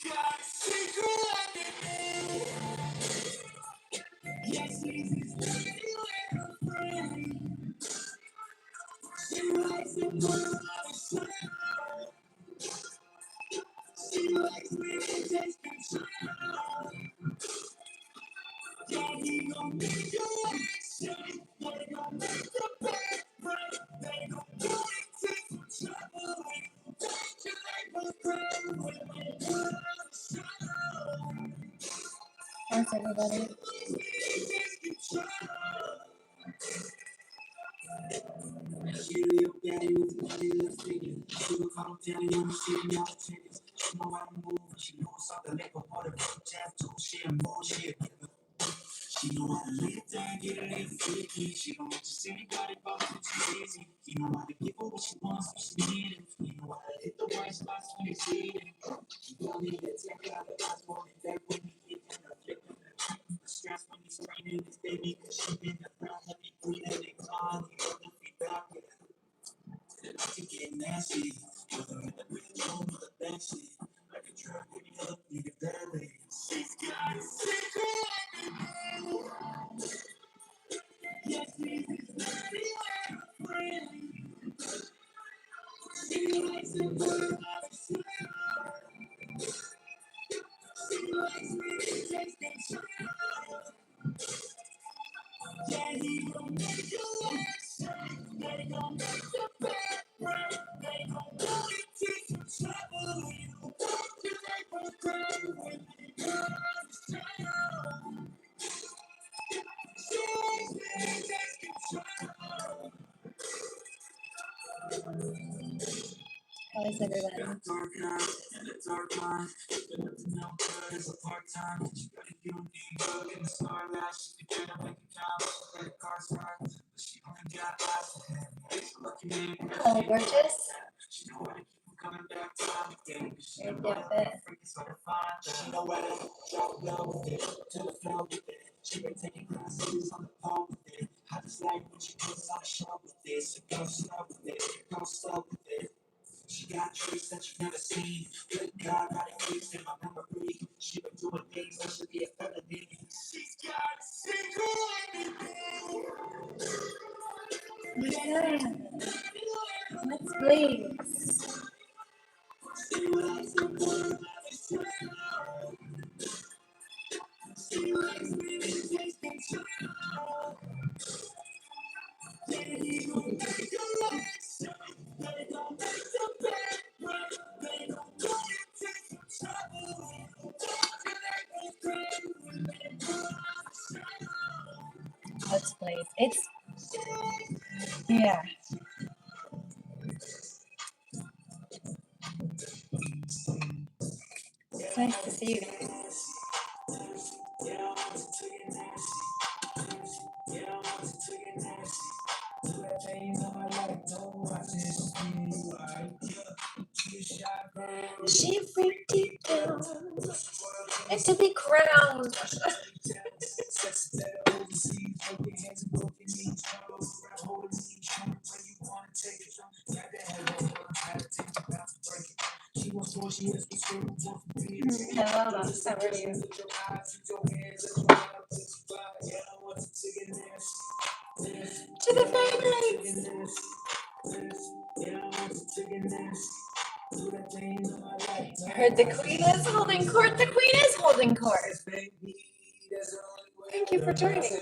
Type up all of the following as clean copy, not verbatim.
Thanks, everybody. How's everybody? Oh, gorgeous. She got traits that you've never seen. Good God, got it fixed in my memory. She been doing things that should be a felony. She's got single. Yeah. Let's please. Let's please. It's yeah. It's nice to see you guys. She freaked you down and to be crowned. Hello, how are you? To the favorite. I heard the queen is holding court. The queen is holding court. Thank you for joining me.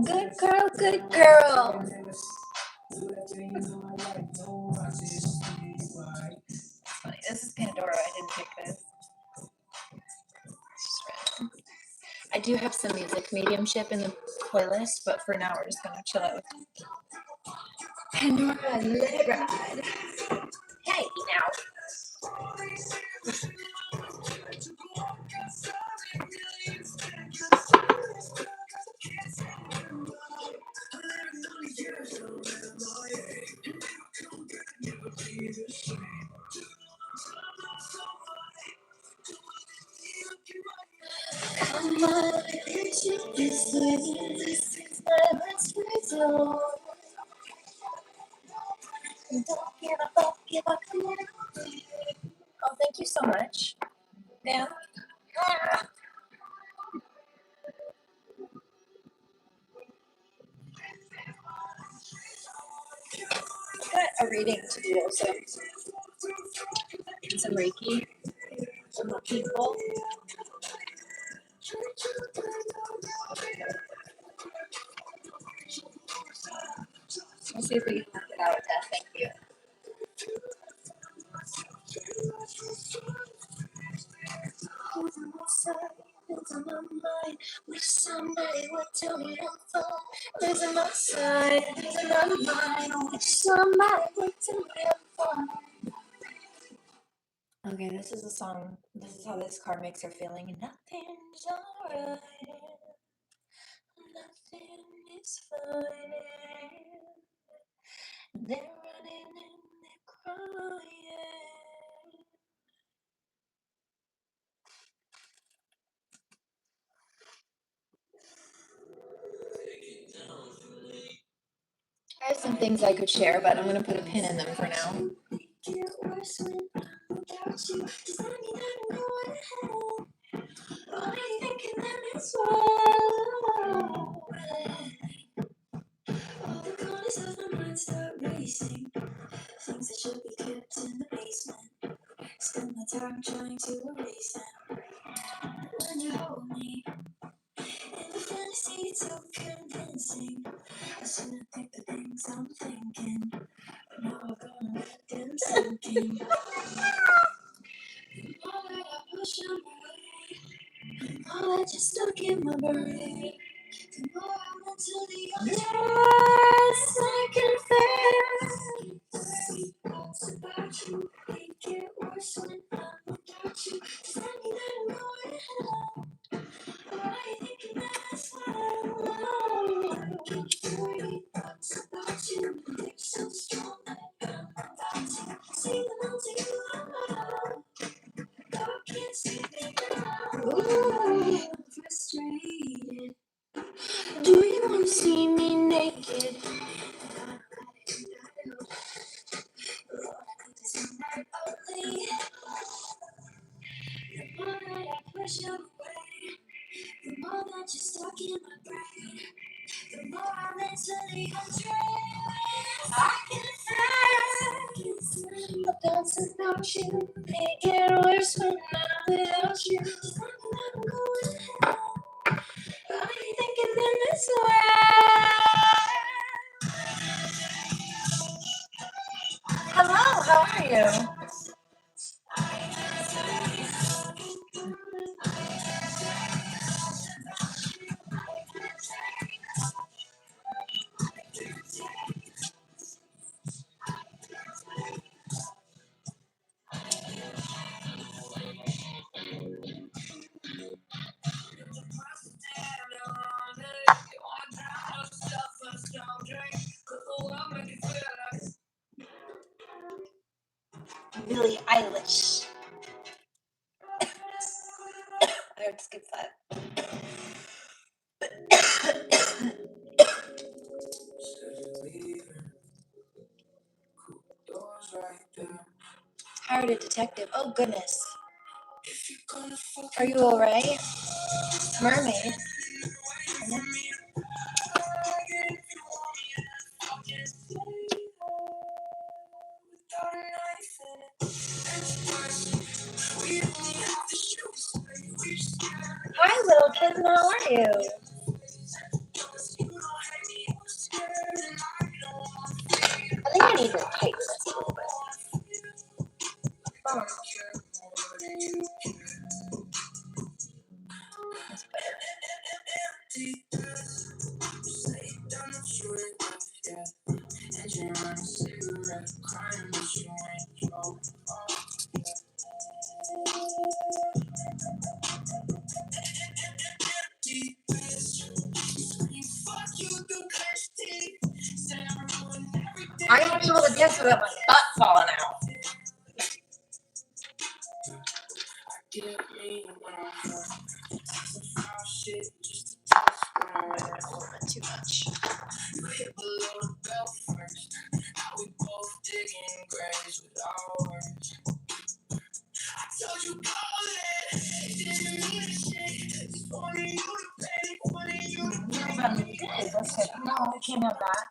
Good girl, good girl. Funny. This is Pandora. I didn't pick this. I do have some music mediumship in the playlist, but for now we're just gonna chill out with Pandora and let it ride. Hey, now. Come on, it's this way. This is my last resort. Don't give up, come on. Oh, thank you so much. Yeah. Got a reading to do also. And some Reiki. Some more people. We'll see if we can work it out with that. Thank you. On my mind, wish somebody would tell me I'm fine. Losing my sight, losing my mind. Wish somebody would tell me I'm fine. Okay, this is a song. This is how this card makes her feeling. Nothing's alright. Nothing is fine. They're running and they're crying. I have some things I could share, but I'm going to put a pin in them for now. All the corners of my mind start racing. Things that should be kept in the basement. Spend my time trying to erase them. When you hold me in the fantasy, it's so convincing. I shouldn't think the things I'm thinking, but now I'm gonna let them sink in. The more that I push them away, the more that you're stuck in my brain. The more I'm mentally undressed, I confess. Thoughts about you, they get worse when I'm without you. Does that mean I don't know where to head? Or are you thinking that's what I want? Dirty thoughts about you, they're so strong that I'm about to sing them all to you out loud. God can't see me now. Ooh, I'm frustrated. Do you want to see me naked? Ugly. The more that I push you away, the more that you're stuck in my brain, the more I'm mentally undressed. I confess, the thoughts about you, they get worse when I'm without you. Does that mean I'm going to hell? Are you thinking in this way? Hello, how are you? Billie Eilish. I would skip that. Hired a detective. Oh goodness. Are you alright? Mermaid. Hi little kitten, how are you? I think I need to tighten this a little bit. Oh. That's better. I gotta be able to dance without my butt falling out. A little bit too much. That's good. No, I can't have that.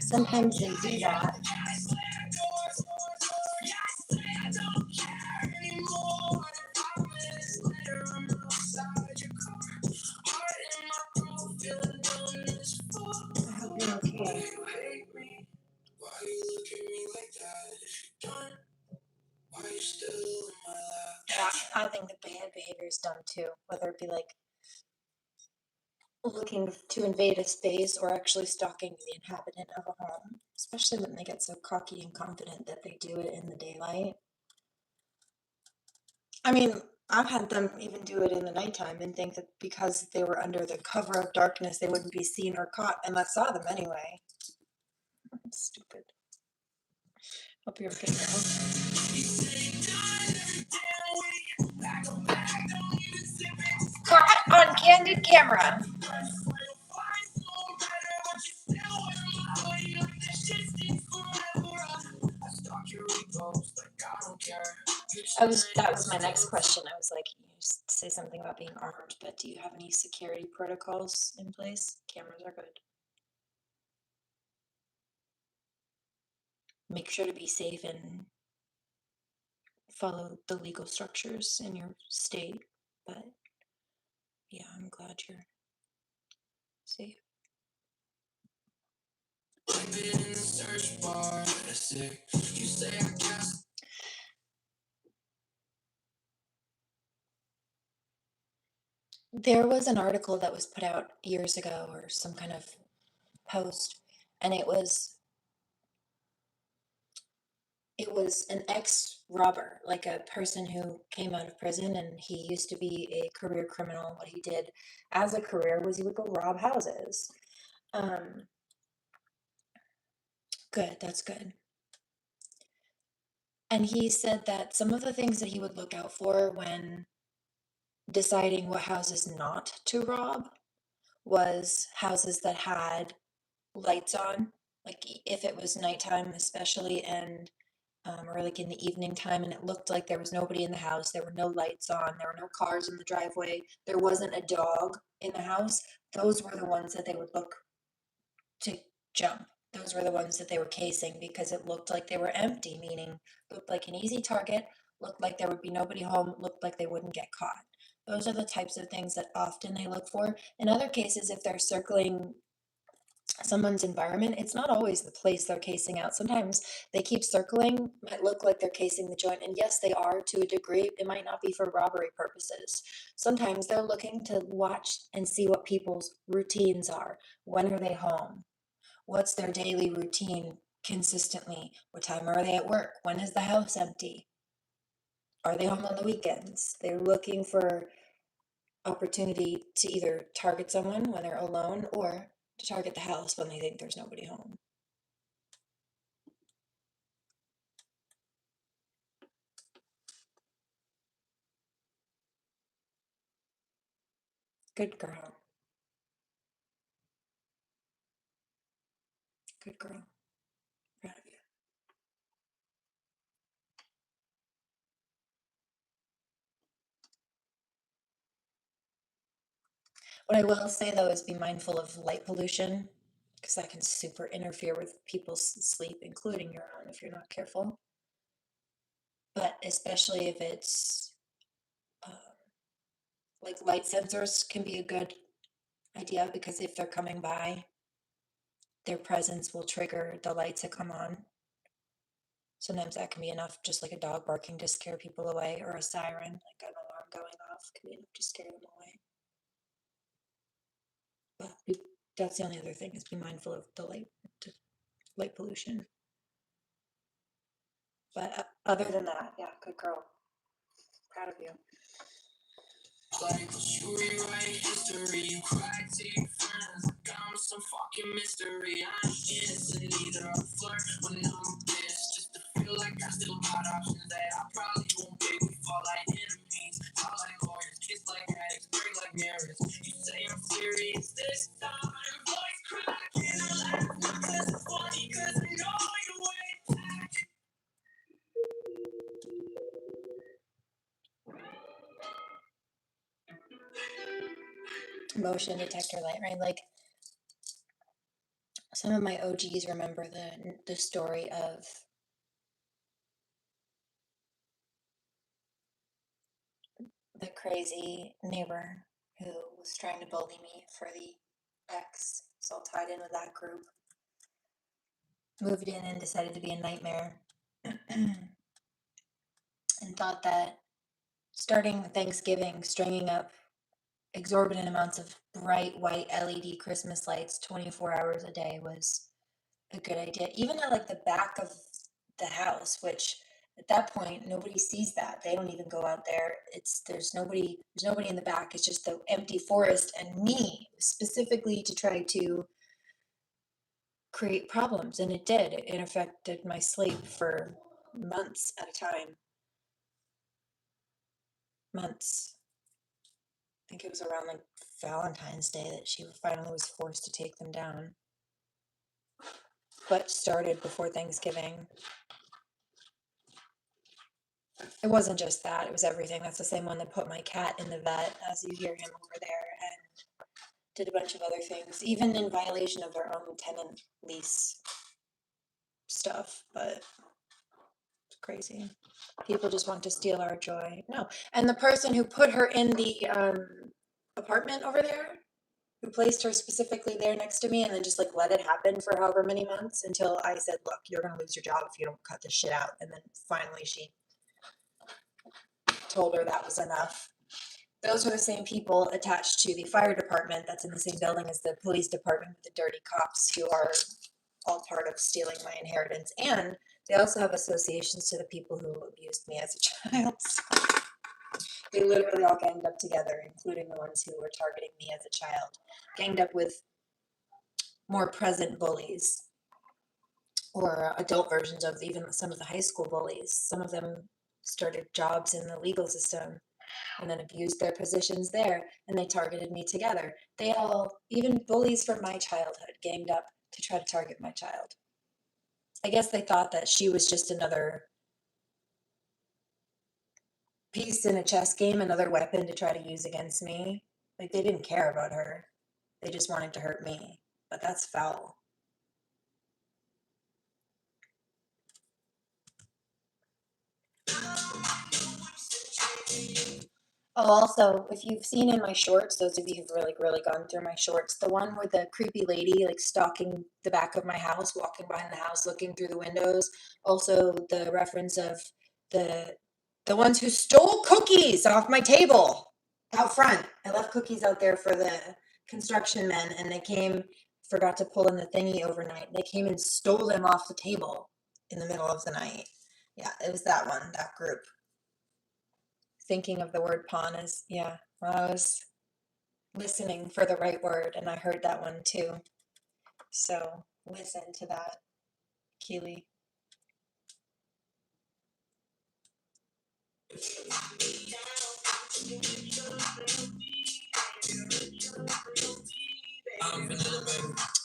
Sometimes they do that. I hope you're okay. Yeah, I think the bad behavior is dumb too, whether it be like looking to invade a space or actually stalking the inhabitant of a home, especially when they get so cocky and confident that they do it in the daylight. I mean, I've had them even do it in the nighttime and think that because they were under the cover of darkness, they wouldn't be seen or caught, and I saw them anyway. Stupid. Hope you're okay now. Caught on candid camera. That was my next question. I was like, you say something about being armed, but do you have any security protocols in place? Cameras are good. Make sure to be safe and follow the legal structures in your state. But yeah, I'm glad you're safe. There was an article that was put out years ago or some kind of post, and it was an ex-robber, like a person who came out of prison and he used to be a career criminal. What he did as a career was he would go rob houses. Good, that's good. And he said that some of the things that he would look out for when deciding what houses not to rob was houses that had lights on, like if it was nighttime especially, and or like in the evening time and it looked like there was nobody in the house, there were no lights on, there were no cars in the driveway, there wasn't a dog in the house, those were the ones that they would look to jump. Those were the ones that they were casing because it looked like they were empty, meaning looked like an easy target, looked like there would be nobody home, looked like they wouldn't get caught. Those are the types of things that often they look for. In other cases, if they're circling someone's environment, it's not always the place they're casing out. Sometimes they keep circling, might look like they're casing the joint, and yes, they are to a degree. It might not be for robbery purposes. Sometimes they're looking to watch and see what people's routines are. When are they home? What's their daily routine consistently? What time are they at work? When is the house empty? Are they home on the weekends? They're looking for opportunity to either target someone when they're alone or to target the house when they think there's nobody home. Good girl. Good girl. Proud of you. What I will say though is be mindful of light pollution because that can super interfere with people's sleep, including your own if you're not careful. But especially if it's like light sensors can be a good idea because if they're coming by, their presence will trigger the lights to come on. Sometimes that can be enough, just like a dog barking to scare people away, or a siren, like an alarm going off, can be enough to scare them away. But that's the only other thing, is be mindful of the light pollution. But other than that, yeah, good girl. Proud of you. Like you rewrite history, you cry to your friends like I'm some fucking mystery. I'm innocent, neither I flirt when I'm a bitch, just to feel like I still got options that I probably won't take. We fall like enemies, fall like lawyers, kiss like addicts, break like mirrors. You say I'm serious this time, voice crack and I laugh, not cause it's funny, cause I know you ain't back. Motion detector light, right? Like, some of my OGs remember the story of the crazy neighbor who was trying to bully me for the ex. So all tied in with that group. Moved in and decided to be a nightmare. And thought that starting Thanksgiving, stringing up exorbitant amounts of bright white LED Christmas lights 24 hours a day was a good idea. Even at like the back of the house, which at that point nobody sees that. They don't even go out there. There's nobody in the back. It's just the empty forest and me, specifically to try to create problems. And it did. It affected my sleep for months at a time. Months. I think it was around like Valentine's Day that she finally was forced to take them down. But started before Thanksgiving. It wasn't just that, it was everything. That's the same one that put my cat in the vet, as you hear him over there, and did a bunch of other things, even in violation of their own tenant lease stuff. But it's crazy. People just want to steal our joy. No. And the person who put her in the apartment over there, who placed her specifically there next to me and then just like let it happen for however many months until I said, look, you're going to lose your job if you don't cut this shit out. And then finally she told her that was enough. Those are the same people attached to the fire department that's in the same building as the police department with the dirty cops who are all part of stealing my inheritance. And they also have associations to the people who abused me as a child. They literally all ganged up together, including the ones who were targeting me as a child. Ganged up with more present bullies or adult versions of even some of the high school bullies. Some of them started jobs in the legal system and then abused their positions there, and they targeted me together. They all, even bullies from my childhood, ganged up to try to target my child. I guess they thought that she was just another piece in a chess game, another weapon to try to use against me. Like, they didn't care about her. They just wanted to hurt me. But that's foul. Oh, also, if you've seen in my shorts, those of you who've really gone through my shorts, the one with the creepy lady like stalking the back of my house, walking behind the house, looking through the windows. Also, the reference of the ones who stole cookies off my table out front. I left cookies out there for the construction men, and they came, forgot to pull in the thingy overnight. They came and stole them off the table in the middle of the night. Yeah, it was that one, that group. Thinking of the word pawn as, yeah, well, I was listening for the right word and I heard that one too. So listen to that, Keely.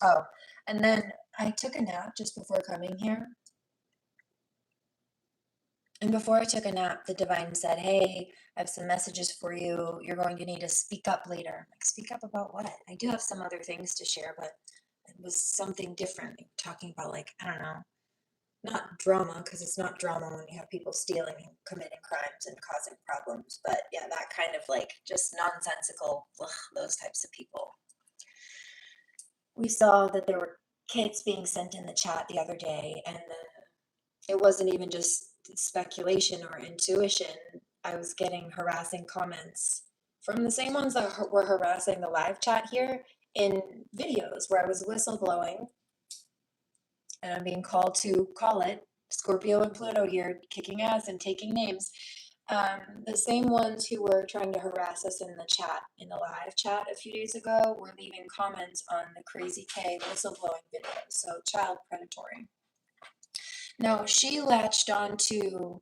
Oh, and then I took a nap just before coming here. And before I took a nap, the divine said, hey, I have some messages for you. You're going to need to speak up later. I'm like, speak up about what? I do have some other things to share, but it was something different. Like, talking about, like, I don't know, not drama, because it's not drama when you have people stealing and committing crimes and causing problems. But yeah, that kind of like just nonsensical, those types of people. We saw that there were kids being sent in the chat the other day, and it wasn't even just speculation or intuition. I was getting harassing comments from the same ones that were harassing the live chat here, in videos where I was whistleblowing, and I'm being called to call it. Scorpio and Pluto here, kicking ass and taking names. The same ones who were trying to harass us in the chat, in the live chat a few days ago, were leaving comments on the Crazy K whistleblowing video, so child predatory. Now, she latched on to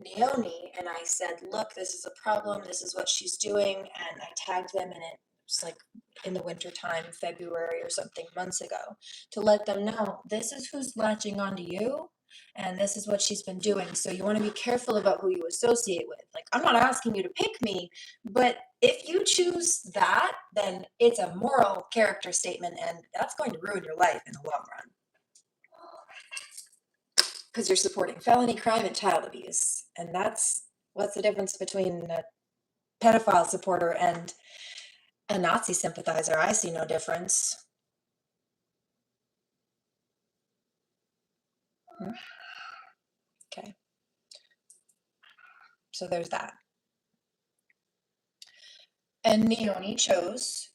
NEONI, and I said, look, this is a problem, this is what she's doing, and I tagged them in it. It was like in the wintertime, February or something, months ago, to let them know, this is who's latching onto you, and this is what she's been doing, so you want to be careful about who you associate with. Like, I'm not asking you to pick me, but if you choose that, then it's a moral character statement, and that's going to ruin your life in the long run. Because you're supporting felony crime and child abuse. And what's the difference between a pedophile supporter and a Nazi sympathizer? I see no difference. Okay. So there's that. And NEONI chose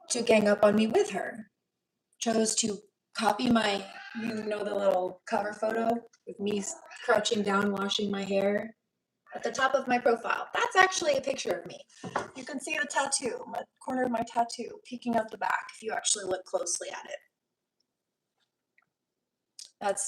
to gang up on me with her. Chose to copy my, you know, the little cover photo with me crouching down, washing my hair at the top of my profile. That's actually a picture of me. You can see the tattoo, the corner of my tattoo peeking out the back if you actually look closely at it.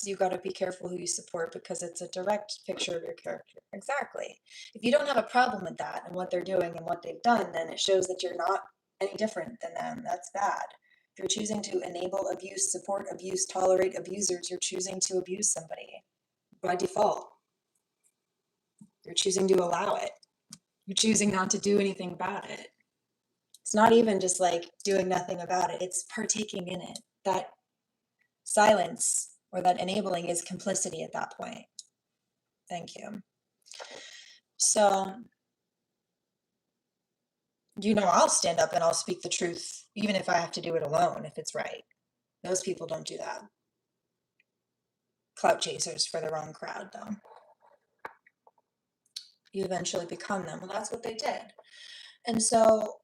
You got to be careful who you support because it's a direct picture of your character. Exactly. If you don't have a problem with that and what they're doing and what they've done, then it shows that you're not any different than them. That's bad. If you're choosing to enable abuse, support abuse, tolerate abusers, you're choosing to abuse somebody by default. You're choosing to allow it. You're choosing not to do anything about it. It's not even just like doing nothing about it. It's partaking in it. That silence or that enabling is complicity at that point. Thank you. So, you know, I'll stand up and I'll speak the truth, even if I have to do it alone, if it's right. Those people don't do that. Clout chasers for the wrong crowd, though. You eventually become them. Well, that's what they did. And so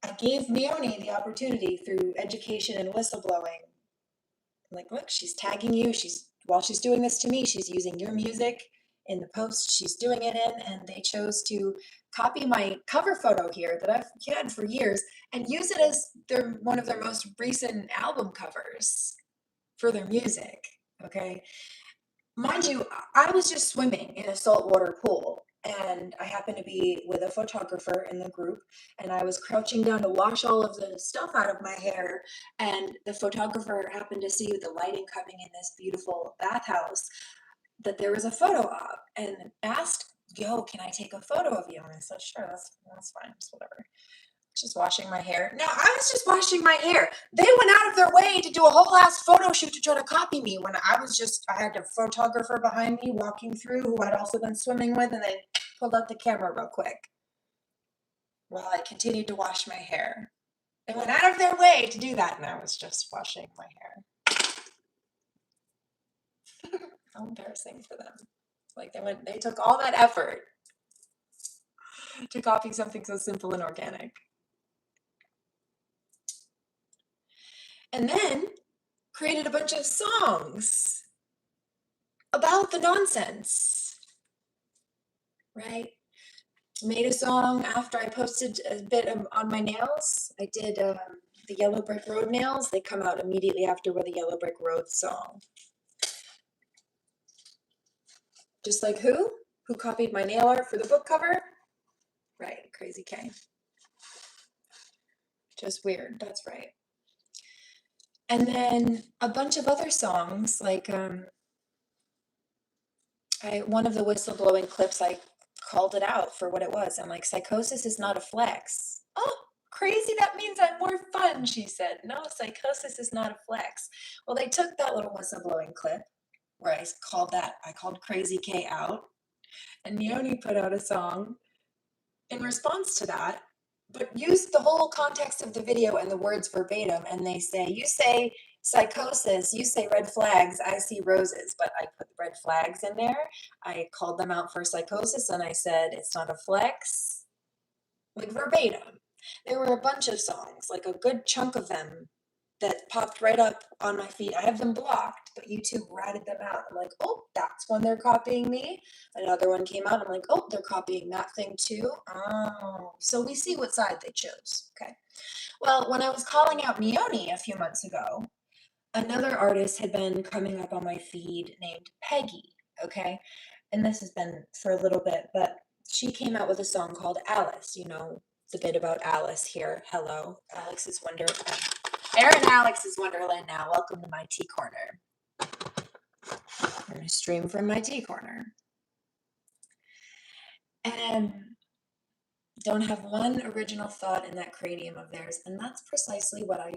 I gave NEONI the opportunity through education and whistleblowing. Like, look, she's tagging you. While she's doing this to me, she's using your music in the post she's doing it in, and they chose to copy my cover photo here that I've had for years and use it as one of their most recent album covers for their music. Okay. Mind you, I was just swimming in a saltwater pool, and I happened to be with a photographer in the group, and I was crouching down to wash all of the stuff out of my hair, and the photographer happened to see with the lighting coming in this beautiful bathhouse that there was a photo op, and asked, yo, can I take a photo of you? And I said, sure, that's fine, just whatever. Just washing my hair. No, I was just washing my hair. They went out of their way to do a whole ass photo shoot to try to copy me when I had a photographer behind me walking through who I'd also been swimming with, and they pulled out the camera real quick while I continued to wash my hair. They went out of their way to do that, and I was just washing my hair. How embarrassing for them. Like they took all that effort to copy something so simple and organic. And then created a bunch of songs about the nonsense, right? Made a song after I posted a bit on my nails. I did the Yellow Brick Road nails. They come out immediately after with the Yellow Brick Road song. Just like who? Who copied my nail art for the book cover? Right, Crazy K. Just weird, that's right. And then a bunch of other songs, like one of the whistleblowing clips, I called it out for what it was. I'm like, psychosis is not a flex. Oh, crazy, that means I'm more fun, she said. No, psychosis is not a flex. Well, they took that little whistleblowing clip where I called Crazy K out, and NEONI put out a song in response to that, but used the whole context of the video and the words verbatim, and they say, you say psychosis, you say red flags, I see roses, but I put red flags in there. I called them out for psychosis, and I said, it's not a flex, like verbatim. There were a bunch of songs, like a good chunk of them, that popped right up on my feed. I have them blocked, but YouTube ratted them out. I'm like, oh, that's when they're copying me. Another one came out. I'm like, oh, they're copying that thing too. Oh, so we see what side they chose. Okay. Well, when I was calling out NEONI a few months ago, another artist had been coming up on my feed named Peggy. Okay. And this has been for a little bit, but she came out with a song called Alice. You know, the bit about Alice here. Hello, Alex's Wonderland. Aaron Alex's Wonderland now. Welcome to my tea corner. We're going to stream from my tea corner. And don't have one original thought in that cranium of theirs. And that's precisely what I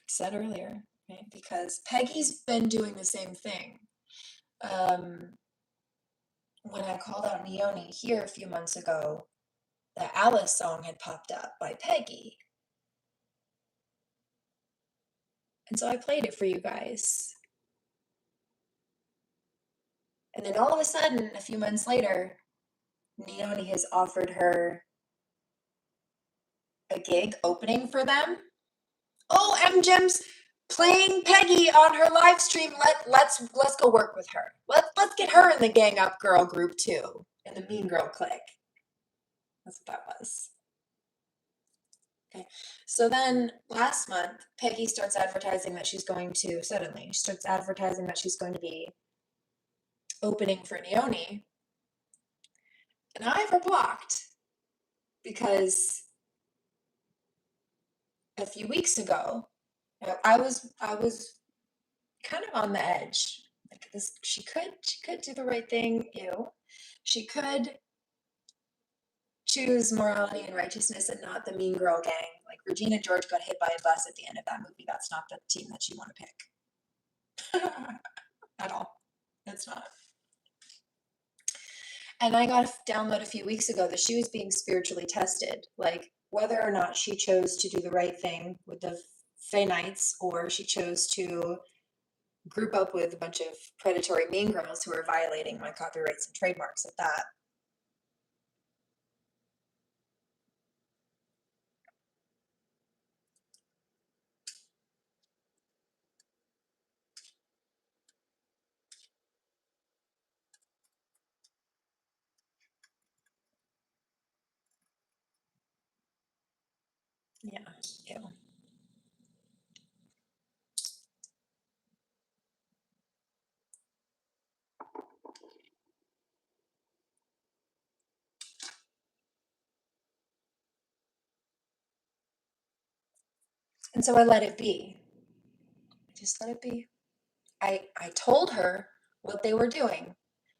said earlier, right? Because Peggy's been doing the same thing. When I called out NEONI here a few months ago, the Alice song had popped up by Peggy. And so I played it for you guys. And then all of a sudden, a few months later, NEONI has offered her a gig opening for them. Oh, MGem's playing Peggy on her live stream. Let's go work with her. Let's get her in the Gang Up Girl group too, in the Mean Girl clique. That's what that was. Okay, so then last month, Peggy starts advertising that she's going to, suddenly, she starts advertising that she's going to be opening for NEONI. And I have her blocked because a few weeks ago, I was kind of on the edge. Like this, she could do the right thing. She could choose morality and righteousness and not the mean girl gang. Like Regina George got hit by a bus at the end of that movie. That's not the team that you want to pick at all. It's not. And I got a download a few weeks ago that she was being spiritually tested, like whether or not she chose to do the right thing with the Fey Knights, or she chose to group up with a bunch of predatory mean girls who are violating my copyrights and trademarks at that. Yeah, ew. And so I let it be. I just let it be. I told her what they were doing.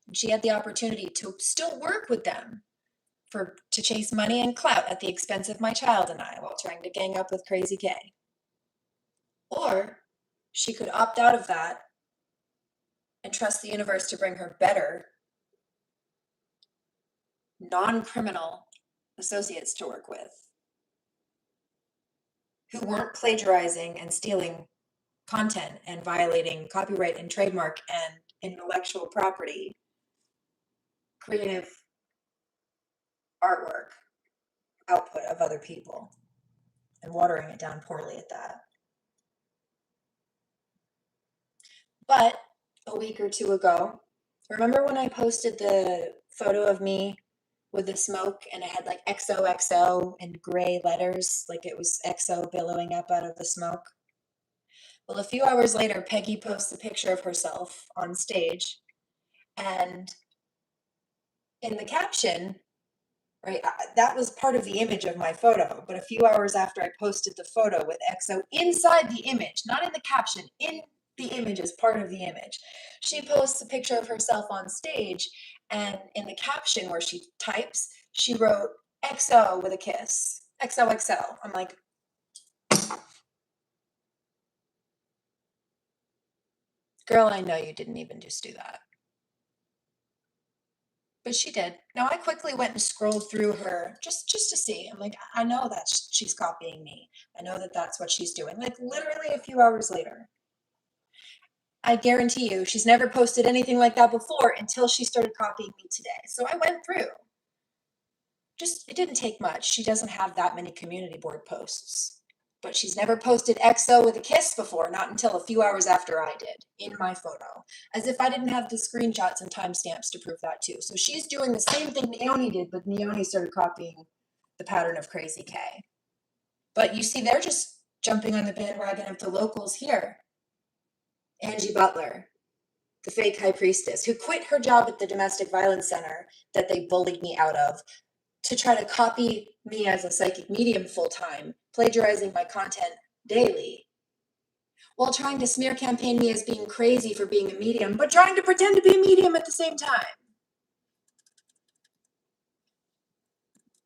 And she had the opportunity to still work with them to chase money and clout at the expense of my child and I while trying to gang up with Crazy K. Or she could opt out of that and trust the universe to bring her better, non-criminal associates to work with who weren't plagiarizing and stealing content and violating copyright and trademark and intellectual property, creative artwork output of other people, and watering it down poorly at that. But a week or two ago, remember when I posted the photo of me with the smoke and it had like XOXO in gray letters, like it was XO billowing up out of the smoke? Well, a few hours later, Peggy posts a picture of herself on stage, and in the caption, right, that was part of the image of my photo, but a few hours after I posted the photo with XO inside the image, not in the caption, in the image as part of the image, she posts a picture of herself on stage, and in the caption where she types, she wrote XO with a kiss. XOXO. I'm like, girl, I know you didn't even just do that. But she did. Now I quickly went and scrolled through her just to see. I'm like, I know that she's copying me. I know that that's what she's doing. Like literally a few hours later. I guarantee you, she's never posted anything like that before until she started copying me today. So I went through. just, it didn't take much. She doesn't have that many community board posts. But she's never posted XO with a kiss before, not until a few hours after I did, in my photo. As if I didn't have the screenshots and timestamps to prove that too. So she's doing the same thing NEONI did, but NEONI started copying the pattern of Crazy K. But you see, they're just jumping on the bandwagon of the locals here. Angie Butler, the fake high priestess, who quit her job at the domestic violence center that they bullied me out of to try to copy me as a psychic medium full-time, plagiarizing my content daily, while trying to smear campaign me as being crazy for being a medium, but trying to pretend to be a medium at the same time.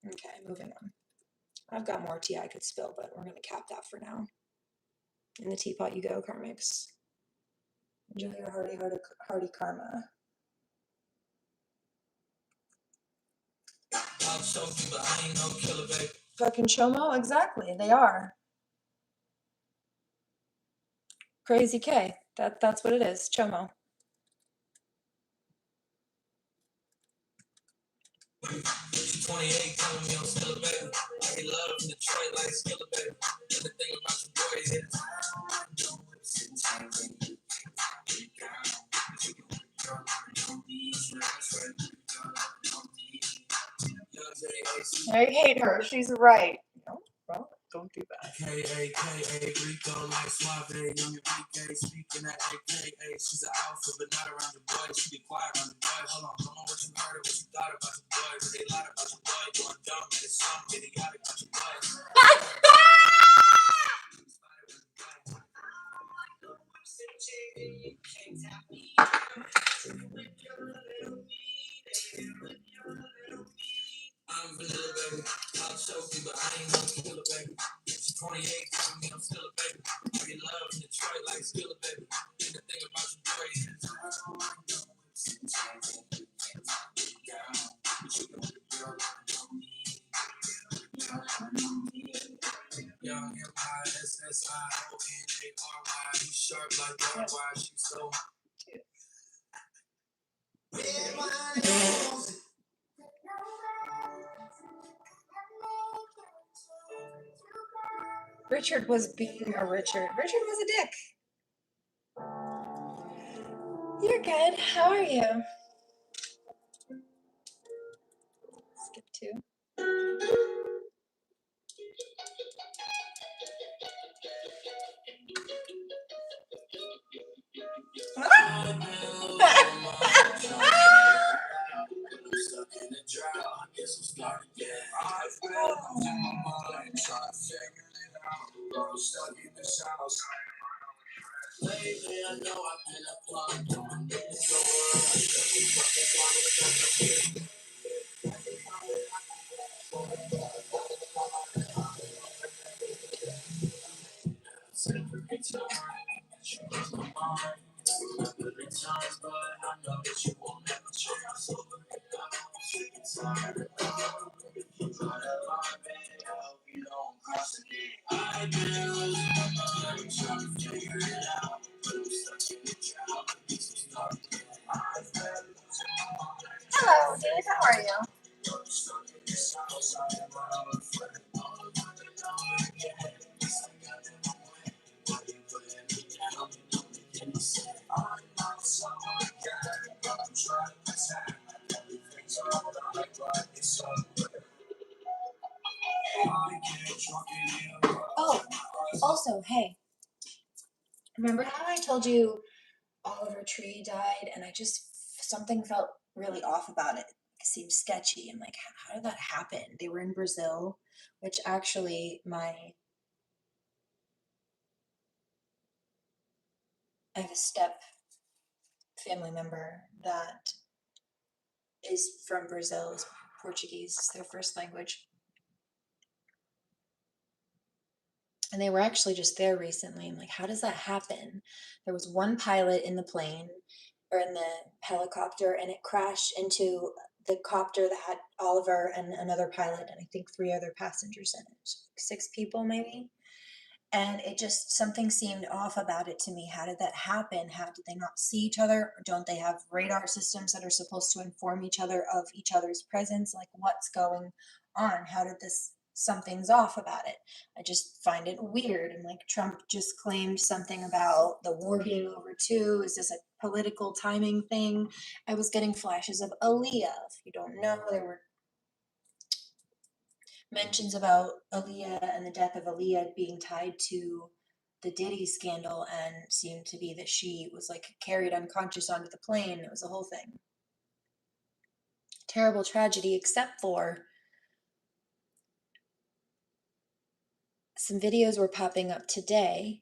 Okay, moving on. I've got more tea I could spill, but we're going to cap that for now. In the teapot you go, Karmics. Enjoy your hearty karma. Fucking Chomo? Exactly, they are. Crazy K. That's what it is, Chomo. She's 28, telling me I'm still a baby. I get love from Detroit like still a baby. Everything about your boy is in town. I know it's in town. I hate her. She's right. No, well, don't do that. K-A-K-A, Rico, like Suave, young Enrique, speaking at AKA, she's an alpha, but not around your boy, she be quiet around your boy, hold on, don't know what you heard or what you thought about your boy, but they lied about your boy, going dumb, and it's something idiotic about your boy. I'm vanilla, baby. I'll choke you, but I ain't no killer, baby. She's 28, telling me I'm still a baby. I get love in Detroit like still a baby. And the thing about your boy is I know it's intense. But you can put a girl on me. Young M-I-S-S-I-O-N-A-R-Y. He's sharp like that. Why she's so. Richard was being a Richard. Richard was a dick. You're good. How are you? Skip 2. Lately, I know I've been applying to my niggas so times, but I know that you won't never change. So tired of you try to lie, baby. I hope you don't cross again. I've been losing my mind, trying to figure it out. But I'm stuck in the drought. It's so dark. I've been losing my mind. Hello, dude. How are you? I'm stuck in this house. I am my own friend. All I want to know again. It's like I didn't win. Why you putting me down? You know me, can you say I'm not someone again? But I'm trying to pretend like everything's alright, but it's over. Oh, also, hey. Remember how I told you Oliver Tree died and something felt really off about it. It seemed sketchy. And like, how did that happen? They were in Brazil, which actually I have a step family member that is from Brazil, is Portuguese, it's their first language. And they were actually just there recently. I'm like, how does that happen? There was one pilot in the plane or in the helicopter, and it crashed into the copter that had Oliver and another pilot, and I think 3 other passengers in it. 6 people maybe. And it just, something seemed off about it to me. How did that happen? How did they not see each other? Or don't they have radar systems that are supposed to inform each other of each other's presence? Like, what's going on? How did this, something's off about it. I just find it weird. And like Trump just claimed something about the war being over too. Is this a political timing thing? I was getting flashes of Aaliyah. If you don't know, there were mentions about Aaliyah and the death of Aaliyah being tied to the Diddy scandal, and seemed to be that she was like carried unconscious onto the plane. It was a whole thing. Terrible tragedy, except for some videos were popping up today.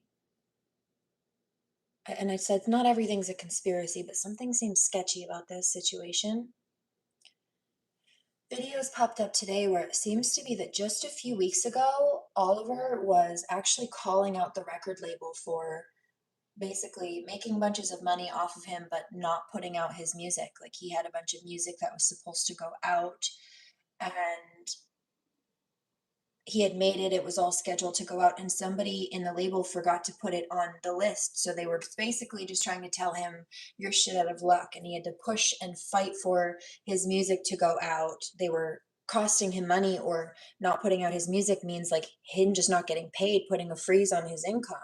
And I said, not everything's a conspiracy, but something seems sketchy about this situation. Videos popped up today where it seems to be that just a few weeks ago, Oliver was actually calling out the record label for basically making bunches of money off of him, but not putting out his music. Like he had a bunch of music that was supposed to go out, and he had made it, it was all scheduled to go out, and somebody in the label forgot to put it on the list. So they were basically just trying to tell him, you're shit out of luck. And he had to push and fight for his music to go out. They were costing him money, or not putting out his music means like him just not getting paid, putting a freeze on his income.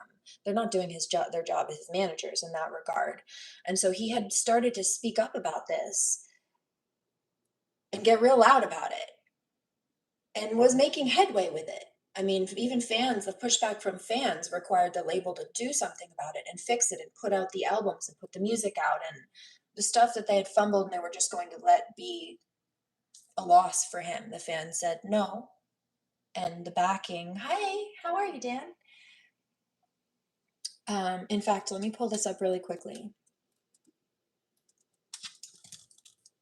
They're not doing his job, their job as his managers in that regard. And so he had started to speak up about this and get real loud about it, and was making headway with it. I mean, even fans, the pushback from fans required the label to do something about it and fix it and put out the albums and put the music out, and the stuff that they had fumbled and they were just going to let be a loss for him. The fans said no. And the backing, hi, how are you, Dan? In fact, let me pull this up really quickly,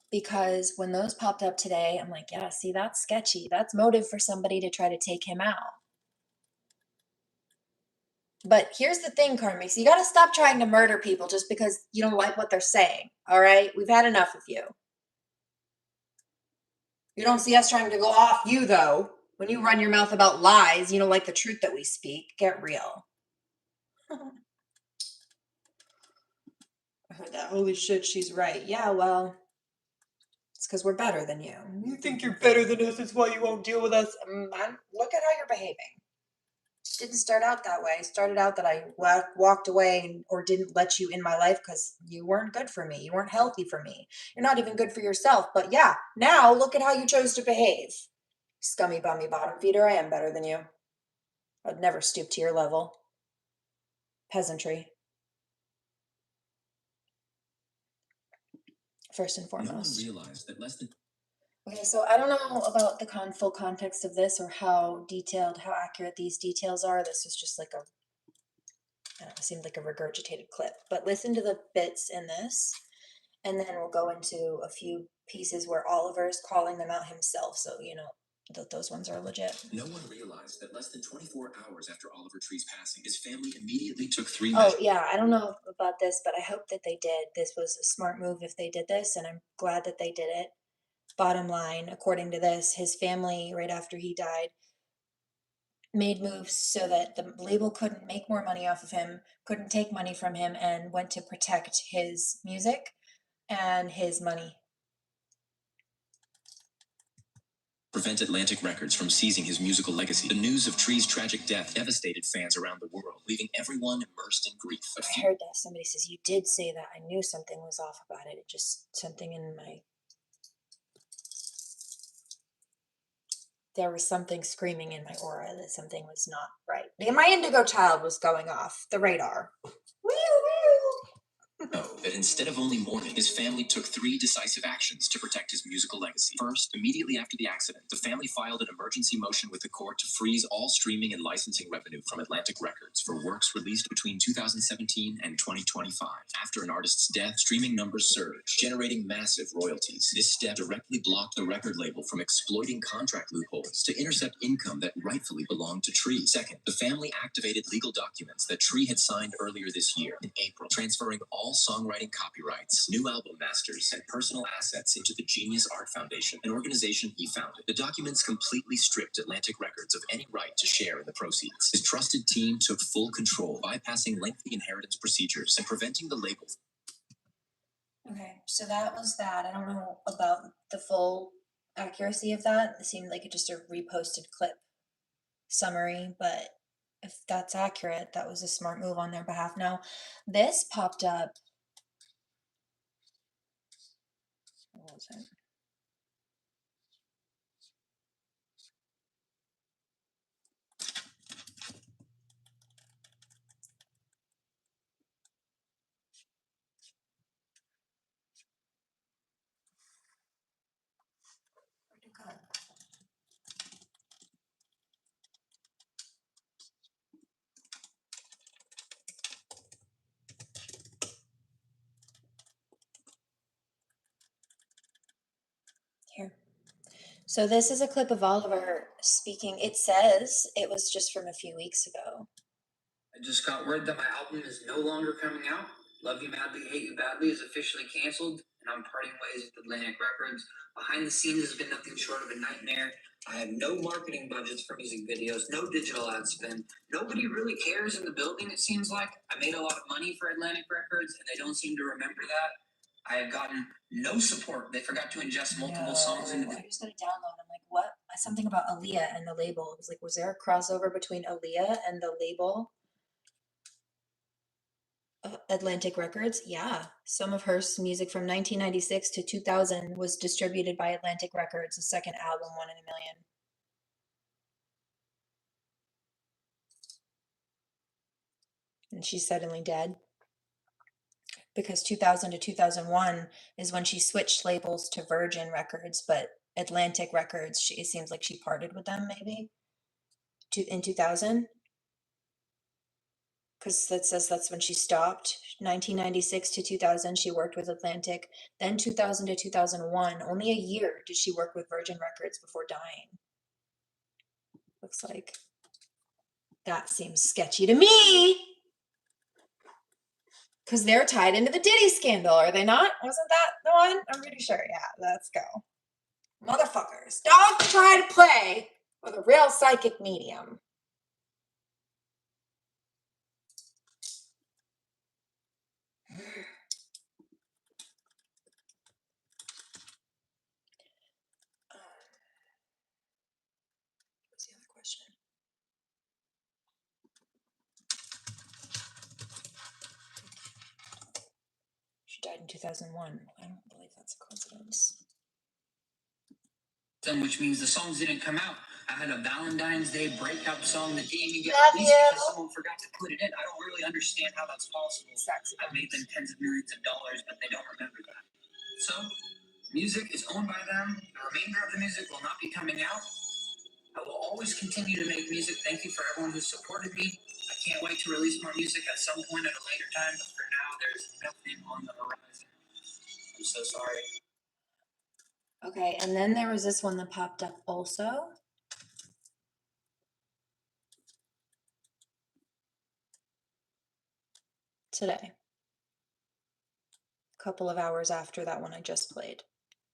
because when those popped up today, I'm like, yeah, see, that's sketchy. That's motive for somebody to try to take him out. But here's the thing, Carmix, you got to stop trying to murder people just because you don't like what they're saying, all right? We've had enough of you. You don't see us trying to go off you, though. When you run your mouth about lies, you don't like the truth that we speak. Get real. I heard that. Holy shit, she's right. Yeah, well, it's because we're better than you. You think you're better than us, it's why you won't deal with us. Man, look at how you're behaving. It didn't start out that way. It started out that I walked away or didn't let you in my life because you weren't good for me. You weren't healthy for me. You're not even good for yourself. But yeah, now look at how you chose to behave. Scummy bummy bottom feeder, I am better than you. I'd never stoop to your level. Peasantry. First and foremost. No one realized that less than... Okay, so I don't know about the full context of this, or how detailed, how accurate these details are. This is just like a, I don't know, it seemed like a regurgitated clip. But listen to the bits in this, and then we'll go into a few pieces where Oliver's calling them out himself. So, you know, those ones are legit. No one realized that less than 24 hours after Oliver Tree's passing, his family immediately took 3 Oh, measures. yeah, I don't know about this, but I hope that they did. This was a smart move if they did this, and I'm glad that they did it. Bottom line, according to this, his family, right after he died, made moves so that the label couldn't make more money off of him, couldn't take money from him, and went to protect his music and his money. Prevent Atlantic Records from seizing his musical legacy. The news of Tree's tragic death devastated fans around the world, leaving everyone immersed in grief. I heard that. Somebody says, you did say that. I knew something was off about it. It just, something in my... There was something screaming in my aura that something was not right. My indigo child was going off the radar. Woo, woo. That instead of only mourning, his family took 3 decisive actions to protect his musical legacy. First, immediately after the accident, the family filed an emergency motion with the court to freeze all streaming and licensing revenue from Atlantic Records for works released between 2017 and 2025. After an artist's death, streaming numbers surged, generating massive royalties. This step directly blocked the record label from exploiting contract loopholes to intercept income that rightfully belonged to Tree. Second, the family activated legal documents that Tree had signed earlier this year in April, transferring all songwriting copyrights, new album masters, and personal assets into the Genius Art Foundation, an organization he founded. The documents completely stripped Atlantic Records of any right to share in the proceeds. His trusted team took full control, bypassing lengthy inheritance procedures and preventing the label. Okay, so that was that. I don't know about the full accuracy of that. It seemed like just a reposted clip summary, but if that's accurate, that was a smart move on their behalf. Now, this popped up. What was it? Where'd it go? Here. So this is a clip of Oliver speaking. It says it was just from a few weeks ago. I just got word that my album is no longer coming out. Love You Madly, Hate You Badly is officially canceled, and I'm parting ways with Atlantic Records. Behind the scenes has been nothing short of a nightmare. I have no marketing budgets for music videos, no digital ad spend. Nobody really cares in the building, it seems like. I made a lot of money for Atlantic Records, and they don't seem to remember that. I have gotten no support. They forgot to ingest multiple songs into the... I just got to download. I'm like, what? Something about Aaliyah and the label. It was like, was there a crossover between Aaliyah and the label? Atlantic Records? Yeah. Some of her music from 1996 to 2000 was distributed by Atlantic Records, the second album, One in a Million. And she's suddenly dead. Because 2000 to 2001 is when she switched labels to Virgin Records, but Atlantic Records, it seems like she parted with them maybe in 2000. Because that says that's when she stopped. 1996 to 2000, she worked with Atlantic. Then 2000 to 2001, only a year did she work with Virgin Records before dying. Looks like that seems sketchy to me. Because they're tied into the Diddy scandal, are they not? Wasn't that the one? I'm pretty sure. Yeah, let's go. Motherfuckers, don't try to play with a real psychic medium. What's the other question? She died in 2001. I don't believe that's a coincidence. Which means the songs didn't come out. I had a Valentine's Day breakup song that didn't even get Love released you. because someone forgot to put it in. I don't really understand how that's possible. I've made them tens of millions of dollars, but they don't remember that. So, music is owned by them. The remainder of the music will not be coming out. I will always continue to make music. Thank you for everyone who supported me. I can't wait to release more music at some point at a later time, but for now, there's nothing on the horizon. I'm so sorry. Okay, and then there was this one that popped up also. Today. A couple of hours after that one I just played.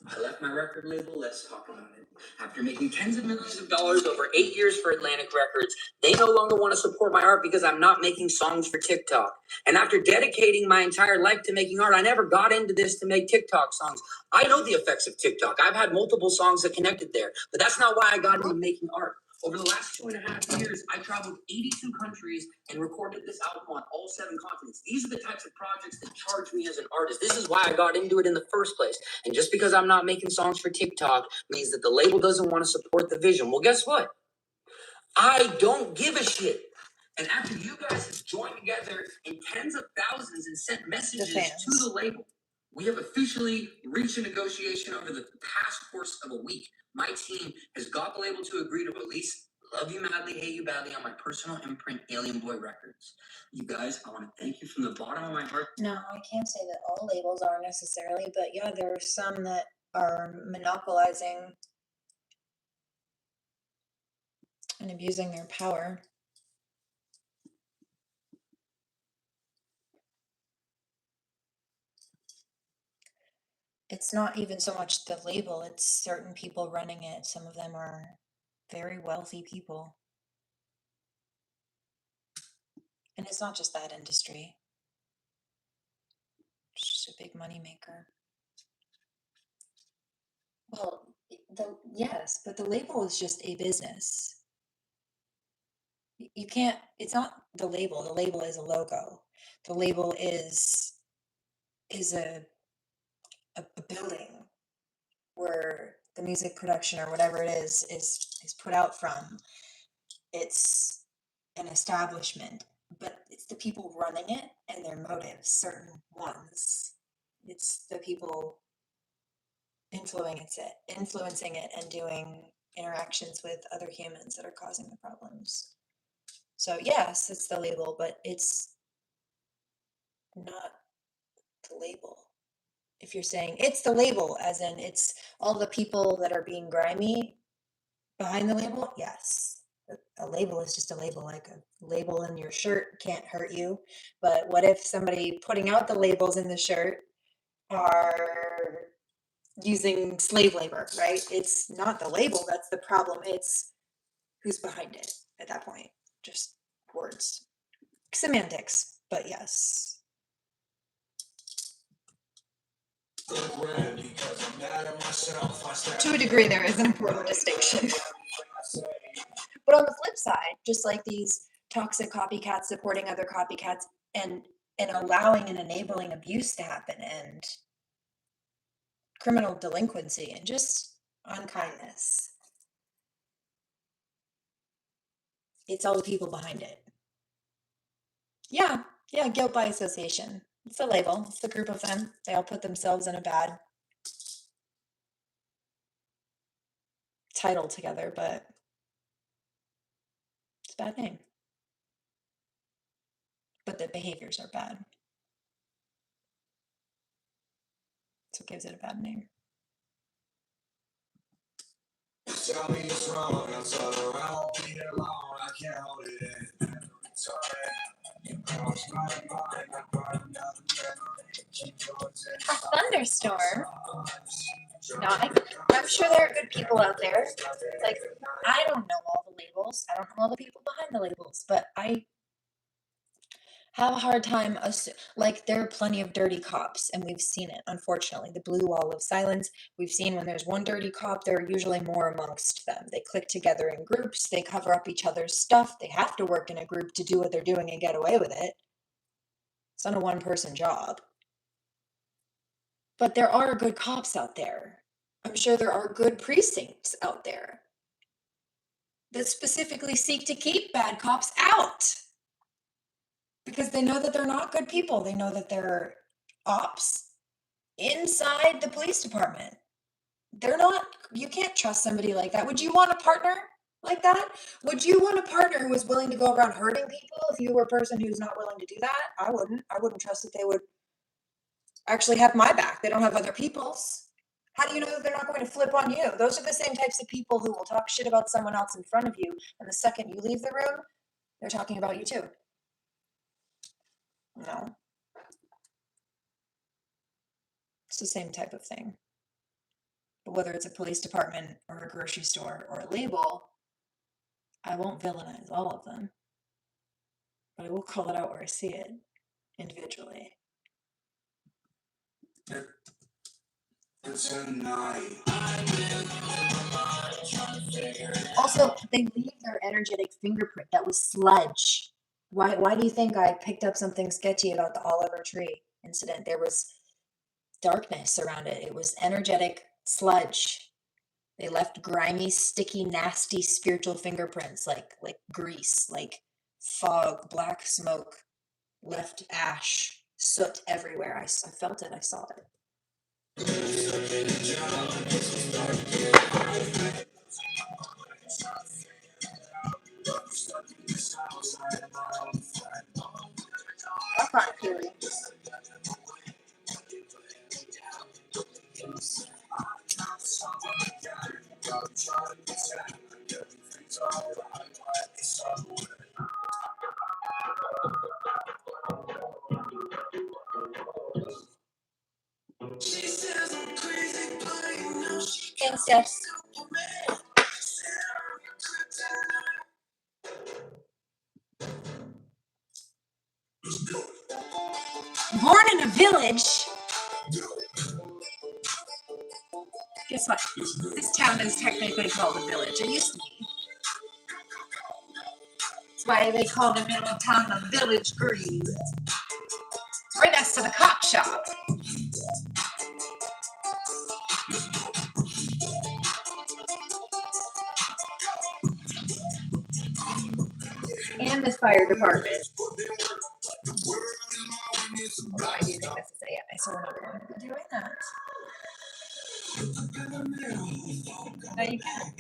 I left my record label, let's talk about it. After making tens of millions of dollars over 8 years for Atlantic Records, they no longer want to support my art because I'm not making songs for TikTok. And after dedicating my entire life to making art, I never got into this to make TikTok songs. I know the effects of TikTok. I've had multiple songs that connected there, but that's not why I got into making art. Over the last 2.5 years, I traveled 82 countries and recorded this album on all 7 continents. These are the types of projects that charge me as an artist. This is why I got into it in the first place. And just because I'm not making songs for TikTok means that the label doesn't want to support the vision. Well, guess what? I don't give a shit. And after you guys have joined together in tens of thousands and sent messages to the label, we have officially reached a negotiation over the past course of a week. My team has got the label to agree to release Love You Madly, Hate You Badly on my personal imprint, Alien Boy Records. You guys, I want to thank you from the bottom of my heart. No, I can't say that all labels are necessarily, but yeah, there are some that are monopolizing and abusing their power. It's not even so much the label, it's certain people running it. Some of them are very wealthy people. And it's not just that industry. It's just a big moneymaker. Well, Yes, but the label is just a business. You can't, it's not the label. The label is a logo. The label is a building where the music production or whatever it is put out from. It's an establishment, but it's the people running it and their motives, certain ones. It's the people influencing it and doing interactions with other humans that are causing the problems. So yes, it's the label, but it's not the label. If you're saying it's the label, as in it's all the people that are being grimy behind the label, yes. A label is just a label, like a label in your shirt can't hurt you. But what if somebody putting out the labels in the shirt are using slave labor, right? It's not the label that's the problem, it's who's behind it at that point. Just words. Semantics, but yes. To a degree, there is an important distinction. But on the flip side, just like these toxic copycats supporting other copycats and allowing and enabling abuse to happen and criminal delinquency and just unkindness, it's all the people behind it. Yeah, guilt by association. It's a label. It's a group of them. They all put themselves in a bad title together, but it's a bad name. But the behaviors are bad. That's what gives it a bad name. Tell me it's wrong, I'm sorry, I won't be here long, I can't hold it in. A thunderstorm? No, I'm sure there are good people out there. Like, I don't know all the labels. I don't know all the people behind the labels, but I have a hard time. Like, there are plenty of dirty cops, and we've seen it, unfortunately. The blue wall of silence. We've seen when there's one dirty cop, there are usually more amongst them. They click together in groups. They cover up each other's stuff. They have to work in a group to do what they're doing and get away with it. It's not a one-person job. But there are good cops out there. I'm sure there are good precincts out there that specifically seek to keep bad cops out because they know that they're not good people. They know that they're ops inside the police department. They're not, you can't trust somebody like that. Would you want a partner like that? Would you want a partner who was willing to go around hurting people if you were a person who's not willing to do that? I wouldn't. I wouldn't trust that they would actually have my back. They don't have other people's. How do you know that they're not going to flip on you? Those are the same types of people who will talk shit about someone else in front of you, and the second you leave the room, they're talking about you too. No. It's the same type of thing. But whether it's a police department or a grocery store or a label, I won't villainize all of them. But I will call it out where I see it individually. Also, they leave their energetic fingerprint. That was sludge. Why do you think I picked up something sketchy about the Oliver Tree incident? There was darkness around it. It was energetic sludge. They left grimy, sticky, nasty spiritual fingerprints, like grease, like fog, black smoke, left ash, soot everywhere. I felt it. I saw it. That's not theory. Thanks, Jess. Born in a village. Guess guess what? This town is technically called a village. It used to be. That's why they call the middle of town the Village Green. It's right next to the cop shop. And the fire department. Oh, I do think that's to say it. I saw another one doing that. No, you can't.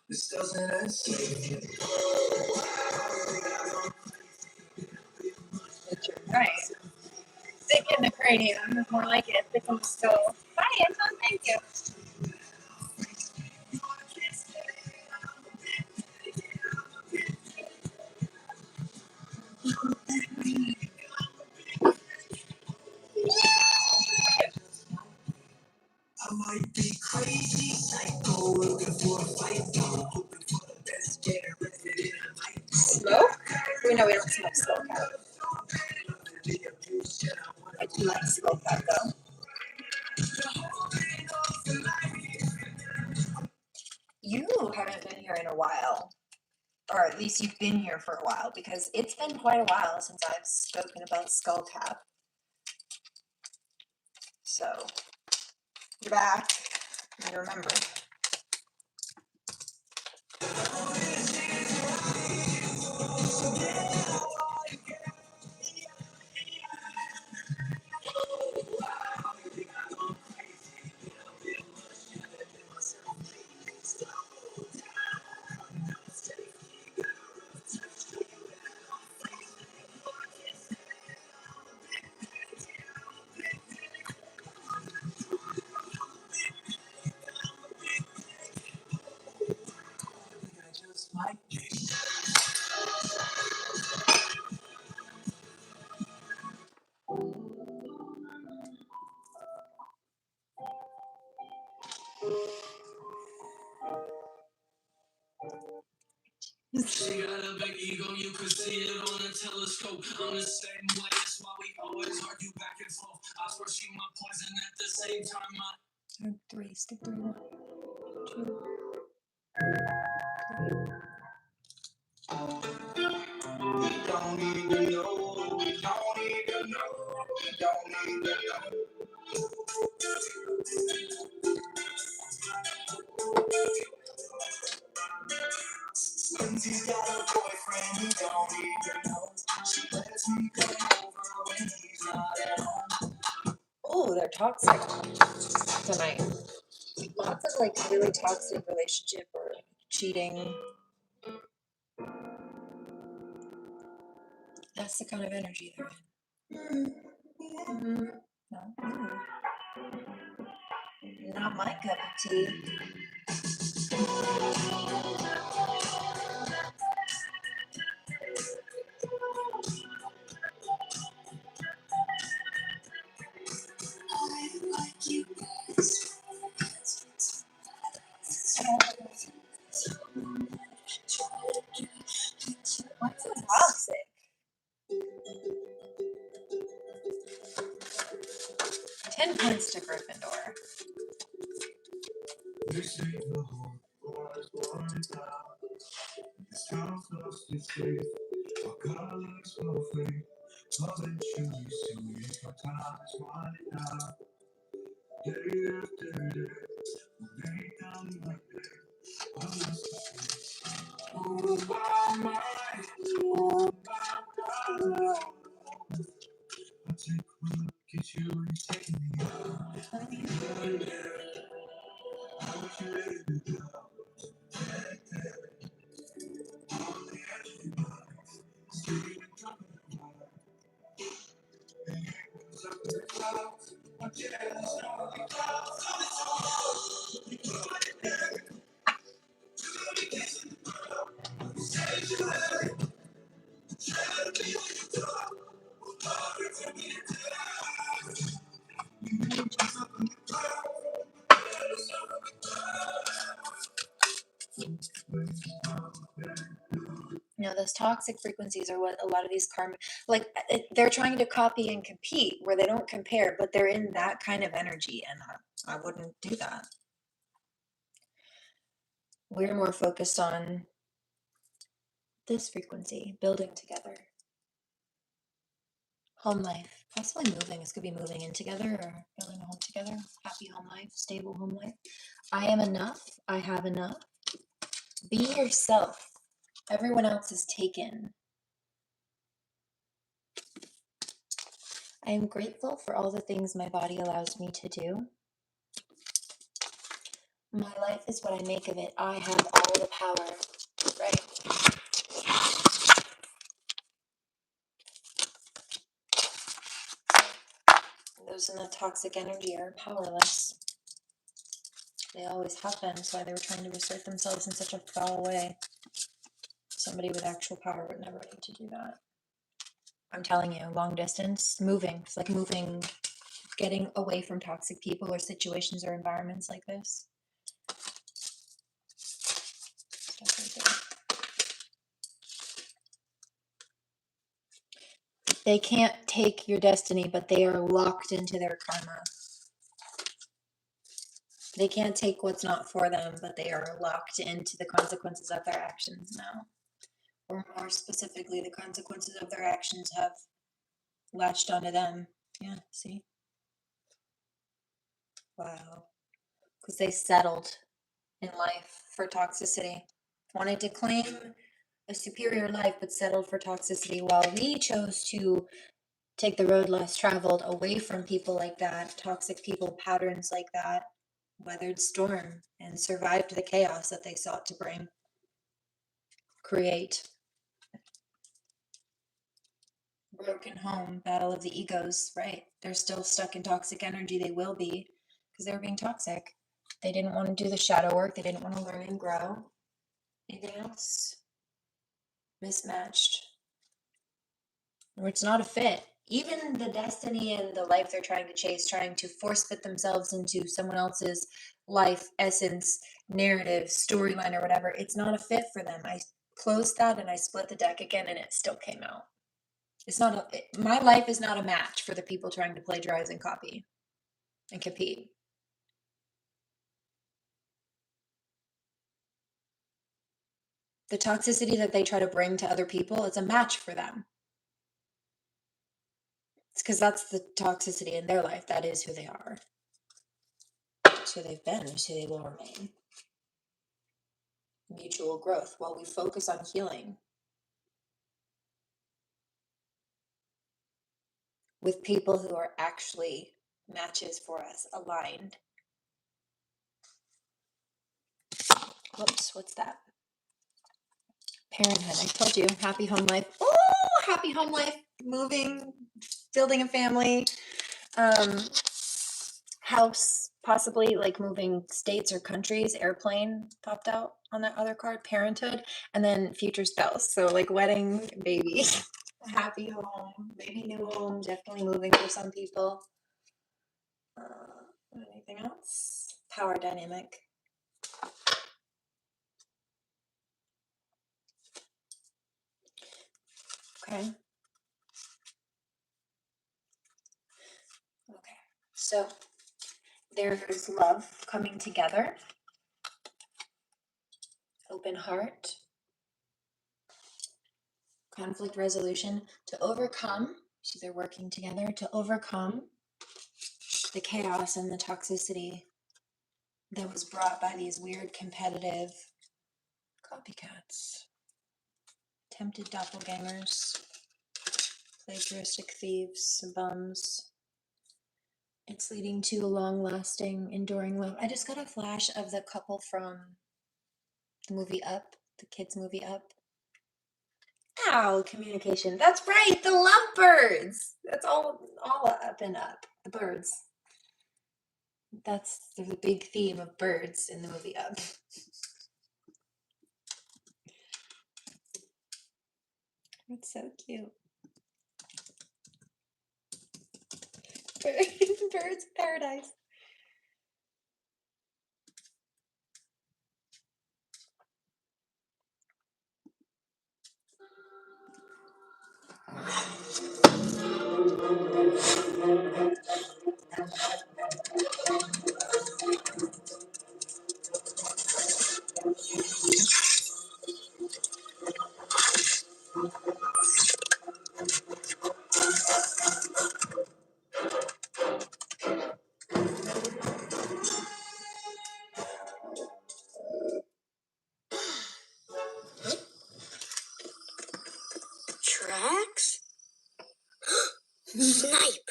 This doesn't end. Right. Thick in the cranium is more like it. Thick in the skull. Hi, Anton. Thank you. I might be crazy, psycho, looking for a fight, hoping for the best, get arrested in a night. Smoke? We know we don't smoke smoke out. I do like smoke out though. You haven't been here in a while. Or at least you've been here for a while, because it's been quite a while since I've spoken about Skullcap. So, you're back. You remember. She got a big ego, you could see it on a telescope. I'm the same way, that's why we always argue back and forth. I swear she my poison at the same time. Three, stick 3, 1, 2, 3. We don't even know, we don't even know, we don't even know. Lindsay's got a boyfriend who don't even know. She lets me come over when he's not at home. Oh, they're toxic tonight. Lots of like really toxic relationship or cheating. That's the kind of energy they're in. No. Not my cup of tea. What's so toxic? Ten points to Gryffindor. This ain't the home, boys, boys, now. This house lost its faith. Our colors will fade. Eventually, soon if our time is running out. Day after day, day down like day. I lost the faith. Oh, my, oh, my. I take one look at you and you take me out. I wish you ready to go. You know, those toxic frequencies are what a lot of these karma, like they're trying to copy and compete where they don't compare, but they're in that kind of energy, and I wouldn't do that. We're more focused on this frequency, building together. Home life, possibly moving. This could be moving in together or building a home together. Happy home life, stable home life. I am enough. I have enough. Be yourself. Everyone else is taken. I am grateful for all the things my body allows me to do. My life is what I make of it. I have all the power. Right. Those in the toxic energy are powerless. They always have been. That's why they were trying to assert themselves in such a foul way. Somebody with actual power would never need to do that. I'm telling you, long distance, moving. It's like moving, getting away from toxic people or situations or environments like this. Stuff right there. They can't take your destiny, but they are locked into their karma. They can't take what's not for them, but they are locked into the consequences of their actions now. Or more specifically, the consequences of their actions have latched onto them. Yeah, see? Wow. Because they settled in life for toxicity. Wanted to claim a superior life, but settled for toxicity, while we chose to take the road less traveled away from people like that, toxic people, patterns like that, weathered storm, and survived the chaos that they sought to create. Broken home, battle of the egos, right? They're still stuck in toxic energy. They will be, because they were being toxic. They didn't want to do the shadow work. They didn't want to learn and grow. Anything else? Mismatched. Or it's not a fit. Even the destiny and the life they're trying to chase, trying to force fit themselves into someone else's life, essence, narrative, storyline, or whatever, it's not a fit for them. I closed that and I split the deck again, and it still came out. It's not my life is not a match for the people trying to plagiarize and copy and compete. The toxicity that they try to bring to other people, it's a match for them. It's because that's the toxicity in their life. That is who they are. It's who they've been. It's who they will remain. Mutual growth while we focus on healing with people who are actually matches for us, aligned. Whoops, what's that? Parenthood. I told you, happy home life. Oh, happy home life. Moving, building a family, house, possibly like moving states or countries. Airplane popped out on that other card. Parenthood, and then future spouse. So like wedding, baby, happy home, maybe new home. Definitely moving for some people. Anything else? Power dynamic. Okay. Okay. So there's love coming together. Open heart. Conflict resolution to overcome. So they're working together to overcome the chaos and the toxicity that was brought by these weird competitive copycats, tempted doppelgangers, plagiaristic thieves, bums. It's leading to a long-lasting, enduring love. I just got a flash of the couple from the movie Up, the kids' movie Up. Ow, communication. That's right, the lovebirds. That's all up and up, the birds. That's the big theme of birds in the movie Up. It's so cute. Birds of paradise. Tracks? Snipe!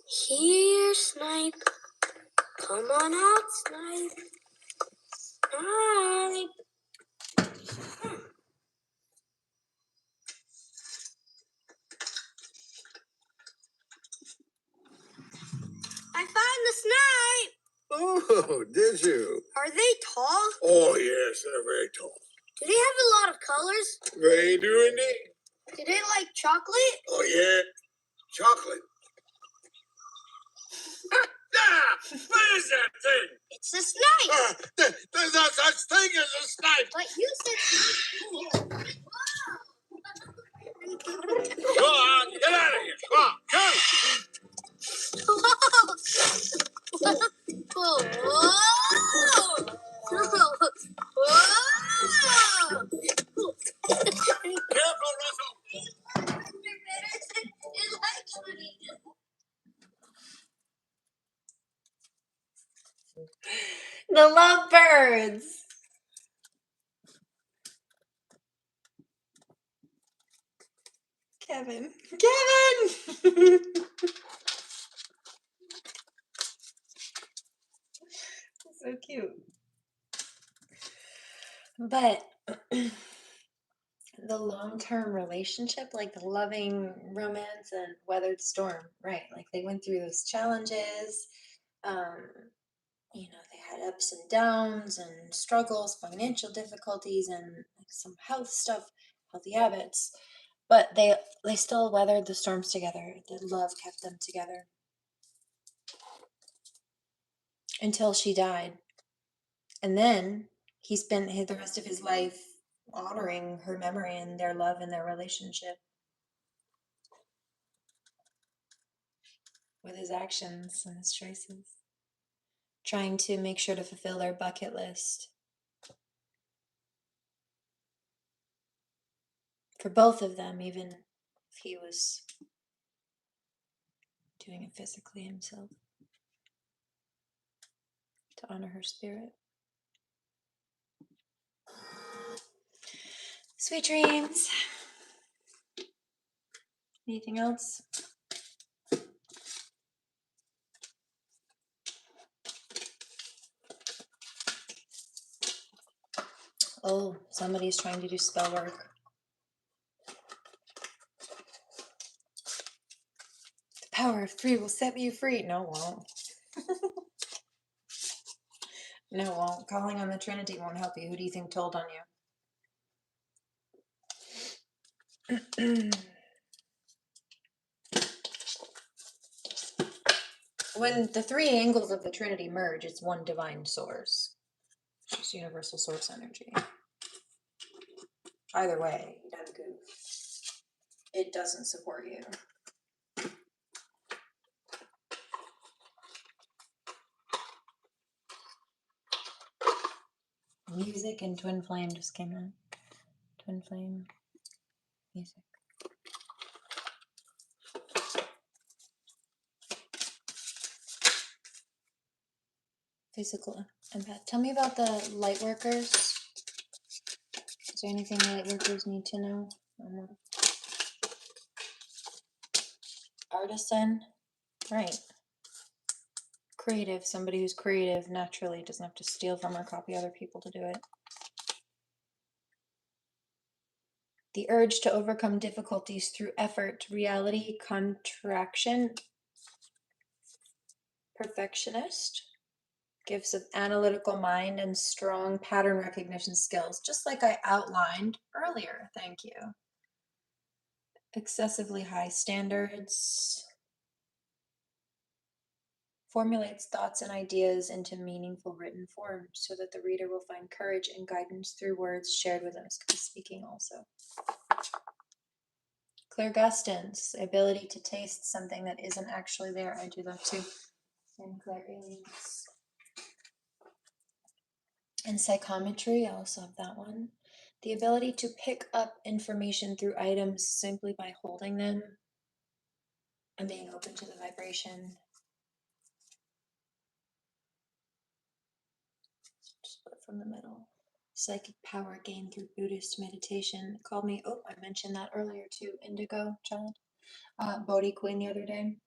Here, Snipe. Come on out, Snipe. Snipe. I found the Snipe. Oh, did you? Are they tall? Oh, yes, they're very tall. Do they have a lot of colors? They do indeed. Do they like chocolate? Oh, yeah. Chocolate. Ah! What is that thing? It's a Snipe. There's no such thing as a snipe. But you said Go on, get out of here. Come on, go. Whoa. Careful, Russell. The lovebirds. Kevin. So cute. But the long-term relationship, like the loving romance and weathered storm, right? Like they went through those challenges. They had ups and downs and struggles, financial difficulties, and some health stuff, healthy habits. But they still weathered the storms together. The love kept them together until she died. And then he spent the rest of his life honoring her memory and their love and their relationship with his actions and his choices, trying to make sure to fulfill their bucket list. For both of them, even if he was doing it physically himself, to honor her spirit. Sweet dreams. Anything else? Oh, somebody's trying to do spell work. The power of 3 will set you free. No, it won't. No, it won't. Calling on the Trinity won't help you. Who do you think told on you? When the 3 angles of the Trinity merge, it's one divine source. It's just universal source energy. Either way, you done goof. It doesn't support you. Music and Twin Flame just came in. Twin Flame music. Physical empath. Tell me about the light workers. Is there anything light workers need to know? Artisan. Right. Creative. Somebody who's creative naturally doesn't have to steal from or copy other people to do it. The urge to overcome difficulties through effort, reality, contraction, perfectionist, gifts of analytical mind, and strong pattern recognition skills, just like I outlined earlier. Thank you. Excessively high standards, formulates thoughts and ideas into meaningful written form so that the reader will find courage and guidance through words shared with them. This could be speaking also. Clairgustance, the ability to taste something that isn't actually there. I do that too. And clairalience. In psychometry, I also have that one. The ability to pick up information through items simply by holding them and being open to the vibration. Split from the middle. Psychic power gained through Buddhist meditation. Called me, oh, I mentioned that earlier too, Indigo child. Bodhi Queen the other day.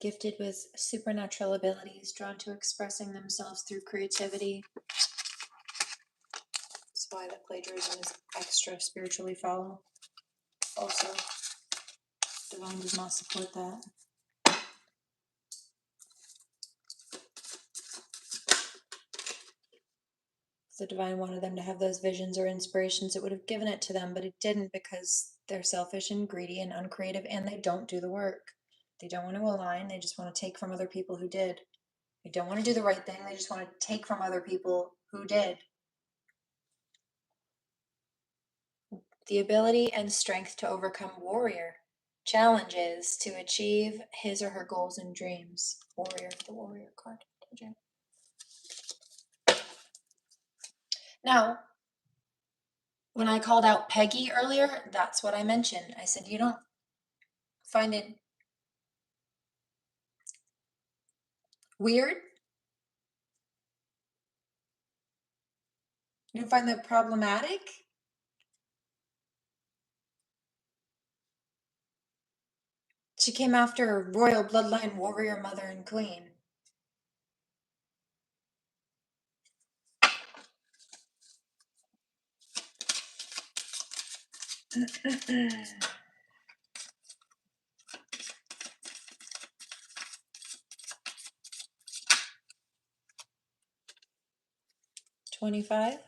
Gifted with supernatural abilities, drawn to expressing themselves through creativity. That's why the plagiarism is extra spiritually foul. Also, divine does not support that. If the divine wanted them to have those visions or inspirations, it would have given it to them, but it didn't because they're selfish and greedy and uncreative, and they don't do the work. They don't want to align, they just want to take from other people who did. They don't want to do the right thing, they just want to take from other people who did. The ability and strength to overcome warrior challenges to achieve his or her goals and dreams. Warrior, the warrior card. Now, when I called out Peggy earlier, that's what I mentioned. I said, you don't find it weird? You don't find that problematic? She came after a royal bloodline warrior mother and queen. 25.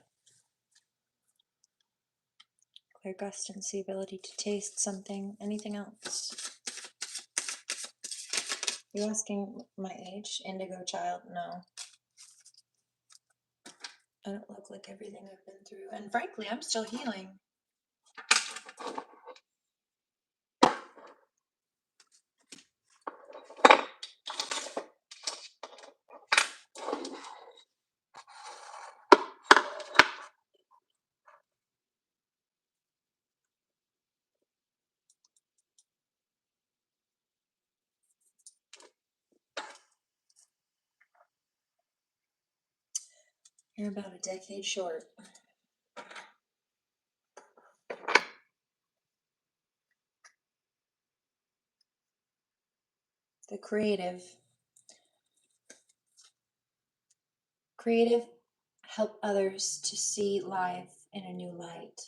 Clairgustance, the ability to taste something. Anything else? You asking my age? Indigo child? No. I don't look like everything I've been through. And frankly, I'm still healing. You're about a decade short. The creative help others to see life in a new light.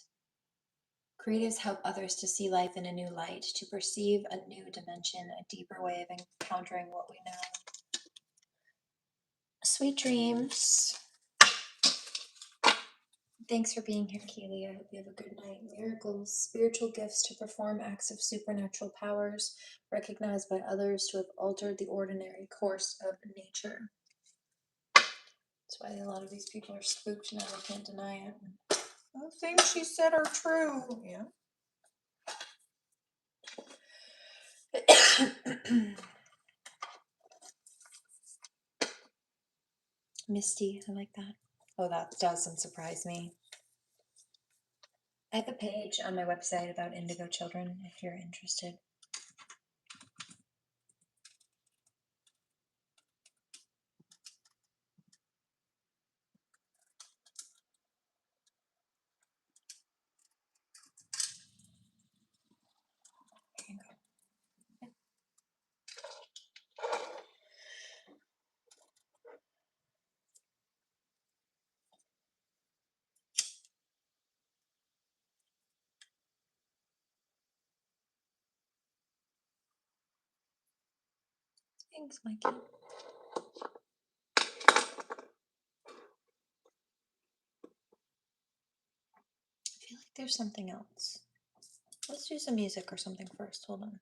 Creatives help others to see life in a new light, to perceive a new dimension, a deeper way of encountering what we know. Sweet dreams. Thanks for being here, Keely. I hope you have a good night. Miracles, spiritual gifts to perform acts of supernatural powers, recognized by others to have altered the ordinary course of nature. That's why a lot of these people are spooked now. They can't deny it. The things she said are true. Yeah. Misty, I like that. Oh, that doesn't surprise me. I have a page on my website about indigo children if you're interested. There you go. Thanks, Mikey. I feel like there's something else. Let's do some music or something first. Hold on.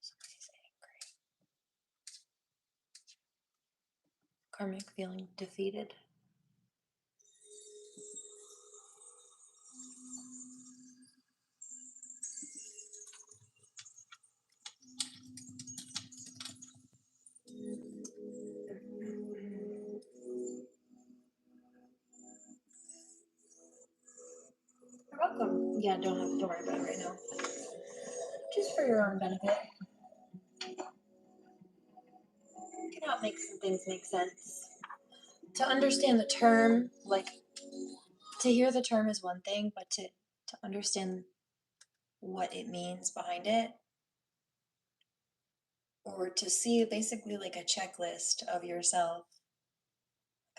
Somebody's angry. Karmic feeling defeated. You're welcome. Yeah, don't worry about it right now. Just for your own benefit. You can help make some things make sense. To understand the term, like, to hear the term is one thing, but to understand what it means behind it, or to see basically like a checklist of yourself.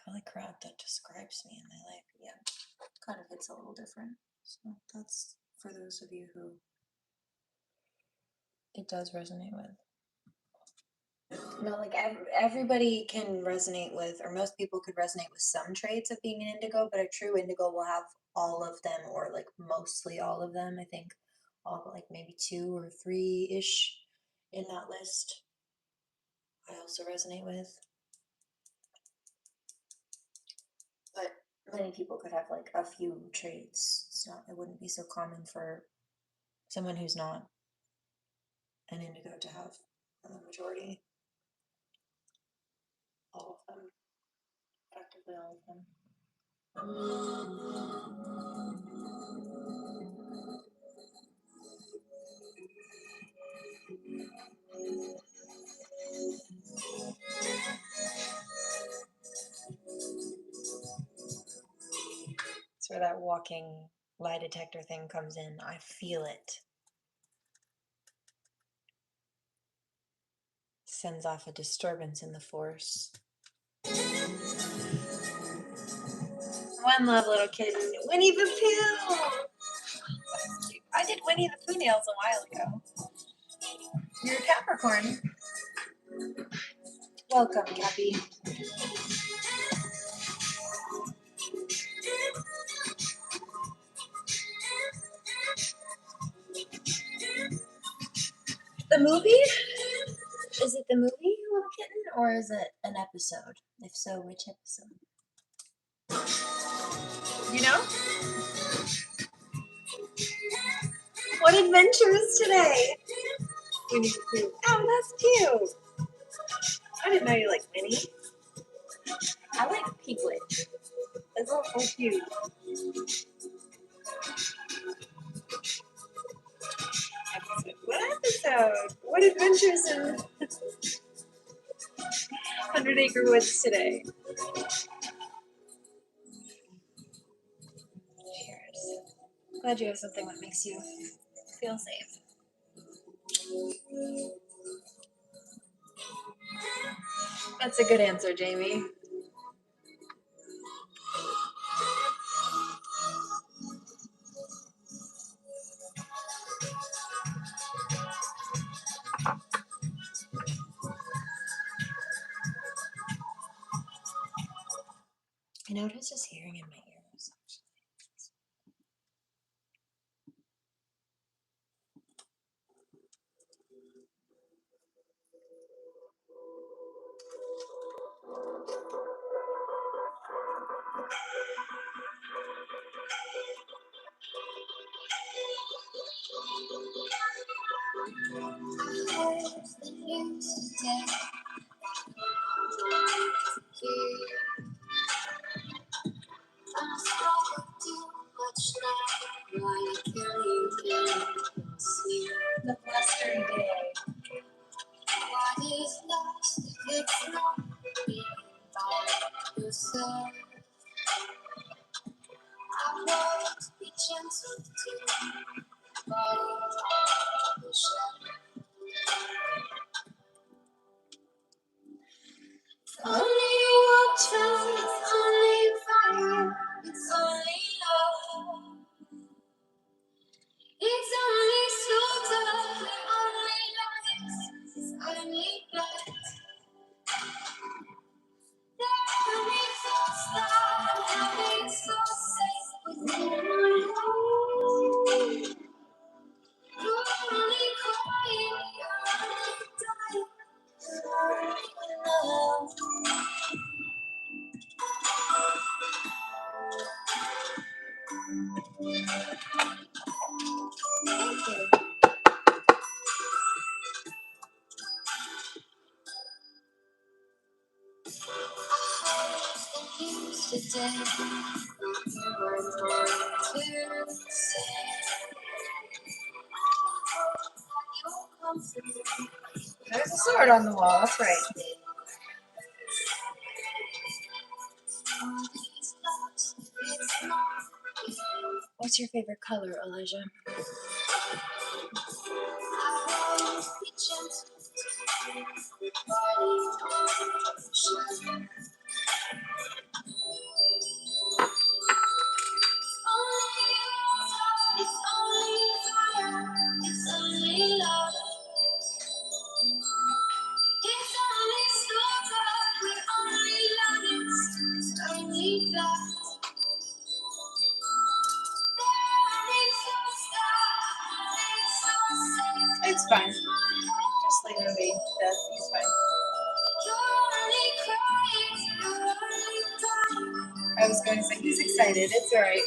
Holy crap, that describes me in my life. Yeah, kind of hits a little different. So that's for those of you who it does resonate with. Not like everybody can resonate with, or most people could resonate with some traits of being an indigo, but a true indigo will have all of them, or like mostly all of them. I think all but like maybe 2 or 3-ish in that list. I also resonate with. But many people could have like a few traits. It wouldn't be so common for someone who's not an indigo to have the majority. All of them. Practically all of them. That's where that walking lie detector thing comes in. I feel it. Sends off a disturbance in the force. One love, little kitten. Winnie the Pooh! I did Winnie the Pooh nails a while ago. You're a Capricorn. Welcome, Cappy. The movie? Is it the movie, Little Kitten, or is it an episode? If so, which episode? You know? What adventures today? Winnie the Pooh. Oh, that's cute. I didn't know you liked Minnie. I like Piglet. That's all so cute. What episode? What adventures in 100 Acre Woods today? Cheers. Glad you have something that makes you feel safe. That's a good answer, Jamie. I know it was just hearing in my ears. There's the news today. I'm struggling too much now. Why I can't even see the Western day. What is lost if it's not being by yourself? I want to be gentle too, but it's hard to show. Only water, it's only fire, it's only love. It's only slaughter, only lies, it's only blood. There only thoughts that I'm having so safe within my heart. You're only crying, you're only dying, you're only love. today. There's a sword on the wall, that's right. What's your favorite color, Elijah? It's fine. Just leave him be. He's fine. I was going to say he's excited. It's alright.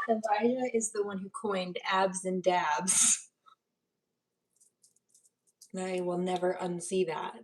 Elijah is the one who coined abs and dabs. And I will never unsee that.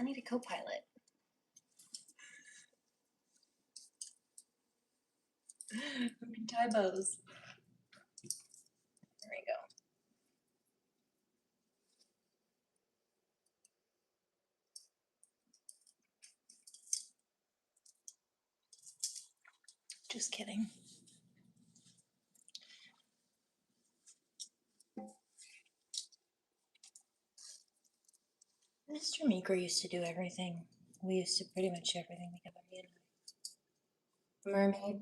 I need a co-pilot. We can tie bows. There we go. Just kidding. Mr. Meeker used to do everything. We used to pretty much do everything together. He and I. Mermaid.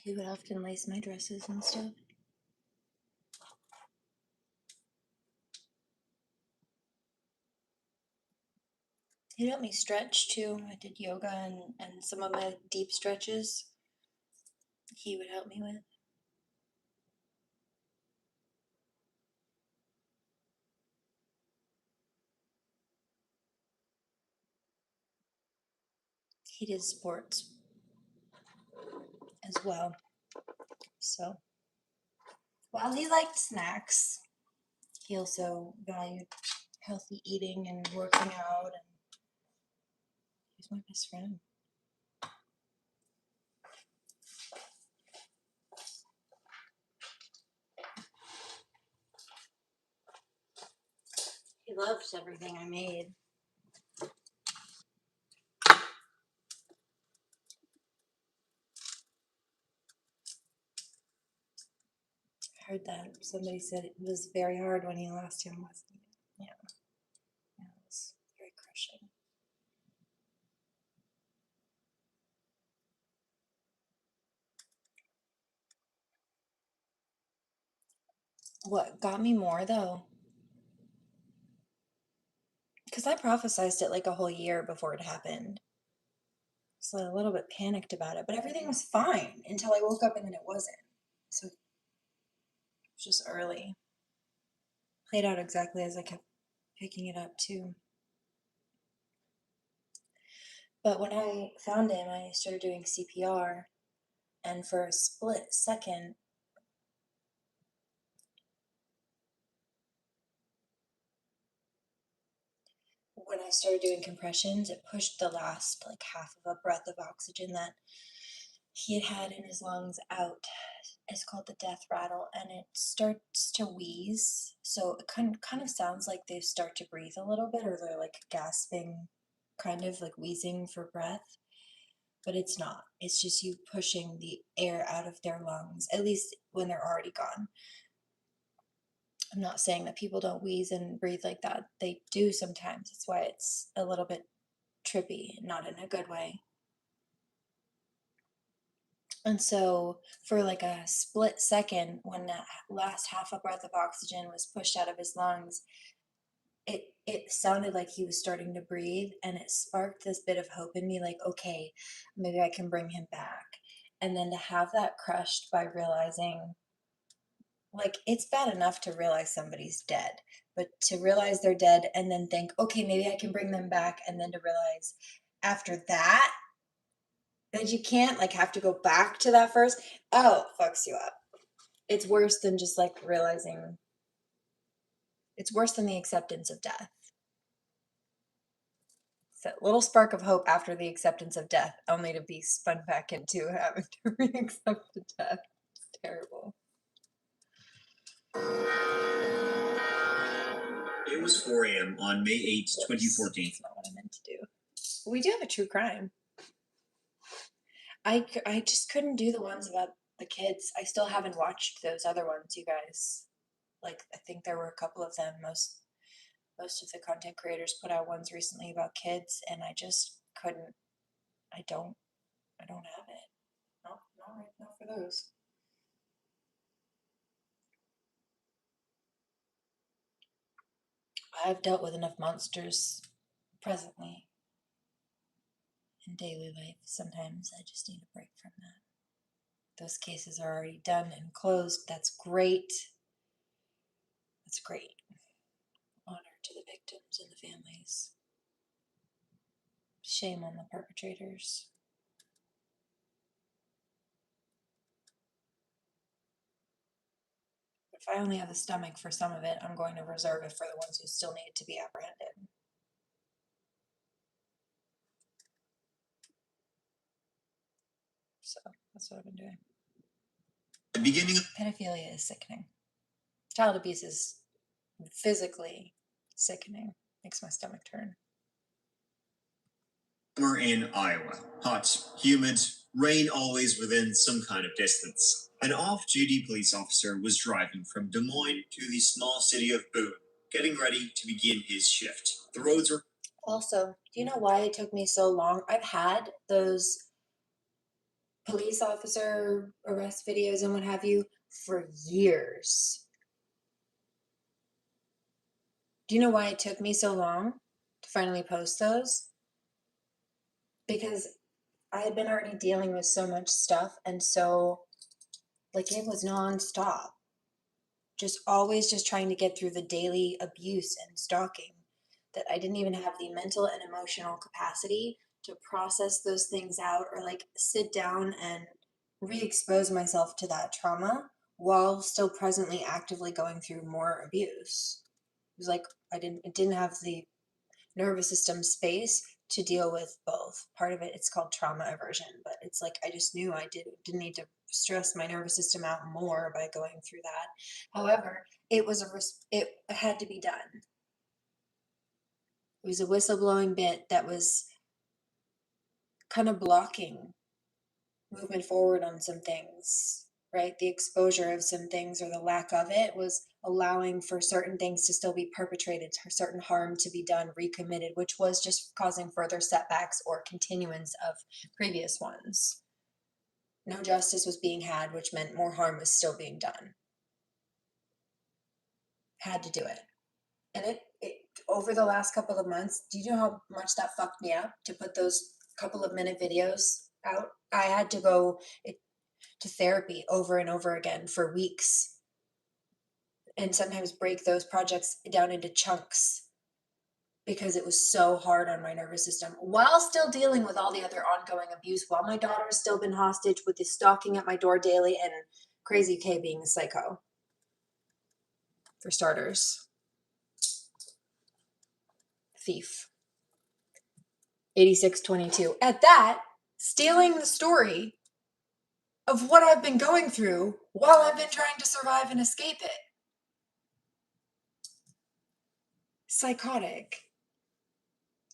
He would often lace my dresses and stuff. He'd help me stretch too. I did yoga and some of my deep stretches he would help me with. He did sports as well. So while he liked snacks, he also valued healthy eating and working out, and he's my best friend. He loved everything I made. I heard that somebody said it was very hard when he lost him, wasn't it? Yeah. Yeah, it was very crushing. What got me more though, because I prophesized it like a whole year before it happened. So a little bit panicked about it, but everything was fine until I woke up and then it wasn't. So it was just early. Played out exactly as I kept picking it up too. But when I found him, I started doing CPR, and for a split second, when I started doing compressions, it pushed the last like half of a breath of oxygen that he had in his lungs out. It's called the death rattle, and it starts to wheeze. So it kind of sounds like they start to breathe a little bit, or they're like gasping, kind of like wheezing for breath. But it's not. It's just you pushing the air out of their lungs, at least when they're already gone. I'm not saying that people don't wheeze and breathe like that. They do sometimes. That's why it's a little bit trippy, not in a good way. And so for like a split second, when that last half a breath of oxygen was pushed out of his lungs, it sounded like he was starting to breathe, and it sparked this bit of hope in me, like, okay, maybe I can bring him back. And then to have that crushed by realizing, like, it's bad enough to realize somebody's dead, but to realize they're dead and then think, okay, maybe I can bring them back, and then to realize after that you can't, like, have to go back to that first, oh, fucks you up. It's worse than just like realizing, it's worse than the acceptance of death. It's that little spark of hope after the acceptance of death, only to be spun back into having to re-accept the death. It's terrible. It was 4 a.m. on May 8th, 2014. That's not what I meant to do. We do have a true crime. I just couldn't do the ones about the kids. I still haven't watched those other ones, you guys. Like, I think there were a couple of them. Most of the content creators put out ones recently about kids, and I just couldn't. I don't have it. Not right now for those. I've dealt with enough monsters presently in daily life. Sometimes I just need a break from that. Those cases are already done and closed. That's great. That's great. Honor to the victims and the families. Shame on the perpetrators. If I only have the stomach for some of it, I'm going to reserve it for the ones who still need to be apprehended. So that's what I've been doing. The beginning of Pedophilia is sickening. Child abuse is physically sickening. Makes my stomach turn. summer in Iowa. Hot, humid, rain always within some kind of distance. An off-duty police officer was driving from Des Moines to the small city of Boone, getting ready to begin his shift. The roads were... Also, do you know why it took me so long? I've had those police officer arrest videos and what have you for years. Do you know why it took me so long to finally post those? Because I had been already dealing with so much stuff, and so, like, it was nonstop. Just always just trying to get through the daily abuse and stalking, that I didn't even have the mental and emotional capacity to process those things out, or like sit down and re-expose myself to that trauma while still presently actively going through more abuse. It was like I didn't have the nervous system space to deal with both. Part of it's called trauma aversion, but it's like I just knew I didn't need to stress my nervous system out more by going through that. However, it had to be done. It was a whistleblowing bit that was kind of blocking movement forward on some things, right? The exposure of some things, or the lack of it, was allowing for certain things to still be perpetrated, certain harm to be done, recommitted, which was just causing further setbacks or continuance of previous ones. No justice was being had, which meant more harm was still being done. Had to do it. And it over the last couple of months, do you know how much that fucked me up to put those couple of minute videos out? I had to go to therapy over and over again for weeks, and sometimes break those projects down into chunks because it was so hard on my nervous system, while still dealing with all the other ongoing abuse, while my daughter's still been hostage with the stalking at my door daily, and Crazy K being a psycho, for starters. Thief. 8622. At that, stealing the story of what I've been going through while I've been trying to survive and escape it. Psychotic.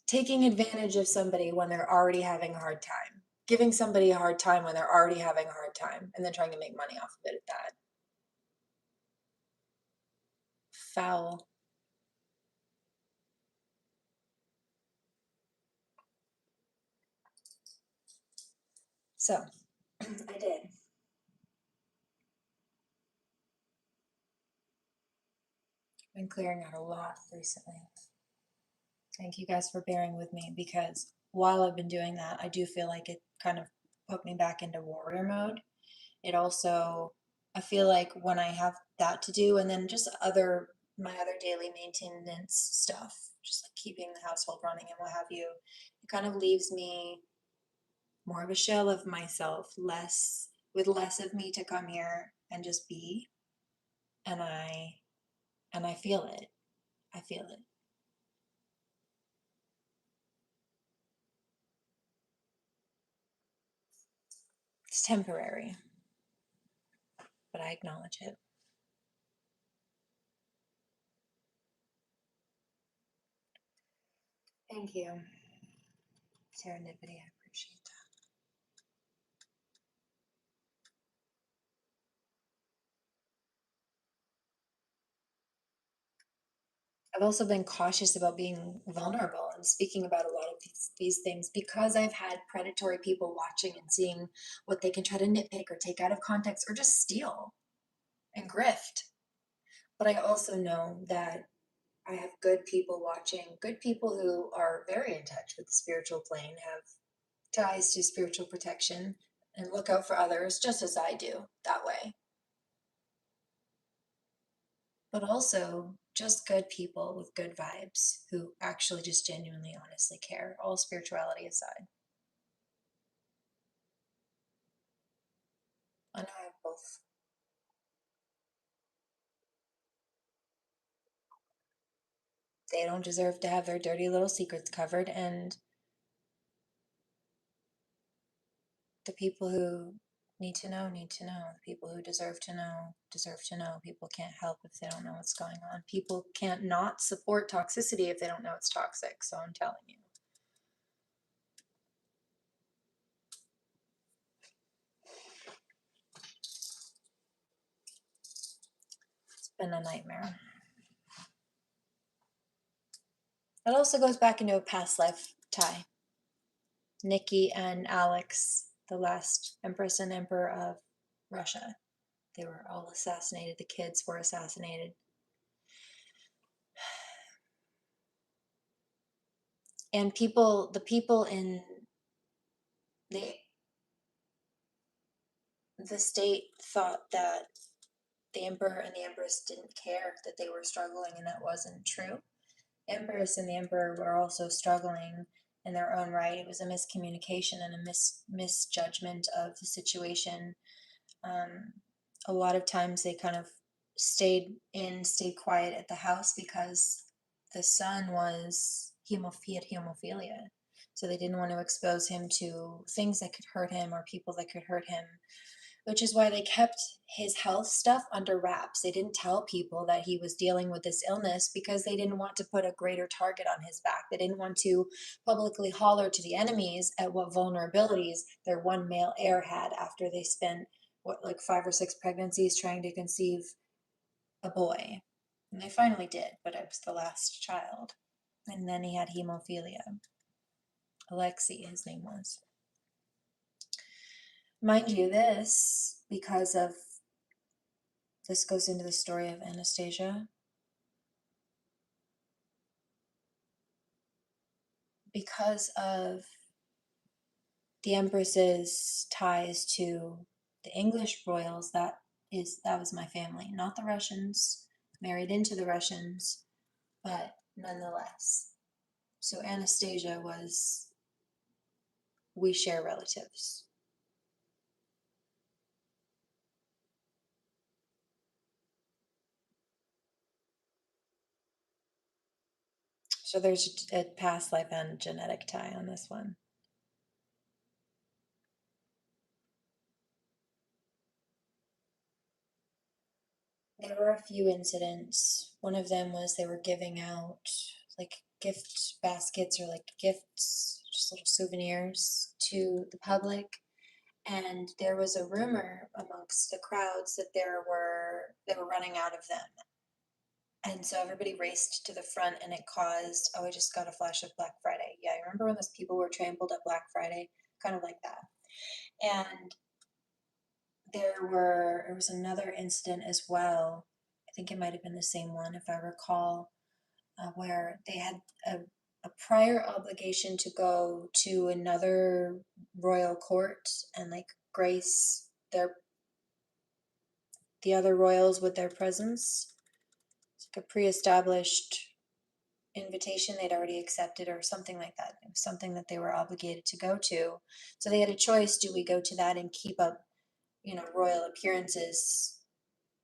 Taking advantage of somebody when they're already having a hard time. Giving somebody a hard time when they're already having a hard time, and then trying to make money off of it at that. Foul. So, I did. Been clearing out a lot recently. Thank you guys for bearing with me, because while I've been doing that, I do feel like it kind of put me back into warrior mode. It also, I feel like when I have that to do, and then just my other daily maintenance stuff, just like keeping the household running and what have you, it kind of leaves me more of a shell of myself, with less of me to come here and just be. And I feel it. I feel it. It's temporary, but I acknowledge it. Thank you. Serendipity, I appreciate that. I've also been cautious about being vulnerable and speaking about a lot of these things, because I've had predatory people watching and seeing what they can try to nitpick or take out of context or just steal and grift. But I also know that I have good people watching, good people who are very in touch with the spiritual plane, have ties to spiritual protection, and look out for others just as I do that way. But also just good people with good vibes who actually just genuinely, honestly care, all spirituality aside. I know I have both. They don't deserve to have their dirty little secrets covered, and the people who need to know need to know. The people who deserve to know deserve to know. People can't help if they don't know what's going on. People can't not support toxicity if they don't know it's toxic, so I'm telling you. It's been a nightmare. It also goes back into a past life tie. Nikki and Alex, the last Empress and Emperor of Russia, they were all assassinated. The kids were assassinated. And the people in the state thought that the Emperor and the Empress didn't care that they were struggling, and that wasn't true. Empress and the Emperor were also struggling in their own right. It was a miscommunication and a misjudgment of the situation. A lot of times they kind of stayed quiet at the house because the son he had hemophilia. So they didn't want to expose him to things that could hurt him or people that could hurt him, which is why they kept his health stuff under wraps. They didn't tell people that he was dealing with this illness because they didn't want to put a greater target on his back. They didn't want to publicly holler to the enemies at what vulnerabilities their one male heir had after they spent, 5 or 6 pregnancies trying to conceive a boy. And they finally did, but it was the last child. And then he had hemophilia. Alexei, his name was. Mind you, this goes into the story of Anastasia. because of the Empress's ties to the English royals, that was my family, not the Russians, married into the Russians, but nonetheless. So Anastasia was, we share relatives. So there's a past life and genetic tie on this one. There were a few incidents. One of them was they were giving out like gift baskets or like gifts, just little souvenirs to the public. And there was a rumor amongst the crowds that they were running out of them. And so everybody raced to the front and it caused, oh, I just got a flash of Black Friday. Yeah, I remember when those people were trampled at Black Friday, kind of like that. And there was another incident as well. I think it might have been the same one, if I recall, where they had a prior obligation to go to another royal court and like grace the other royals with their presence. It's like a pre-established invitation they'd already accepted or something like that. It was something that they were obligated to go to. So they had a choice: do we go to that and keep up, royal appearances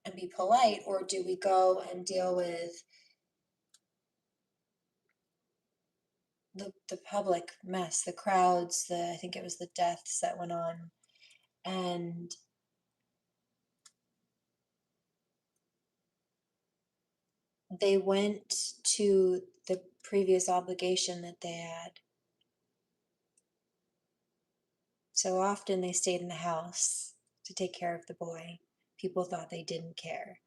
and be polite, or do we go and deal with the public mess, the crowds, I think it was the deaths that went on. And they went to the previous obligation that they had. So often they stayed in the house to take care of the boy. People thought they didn't care.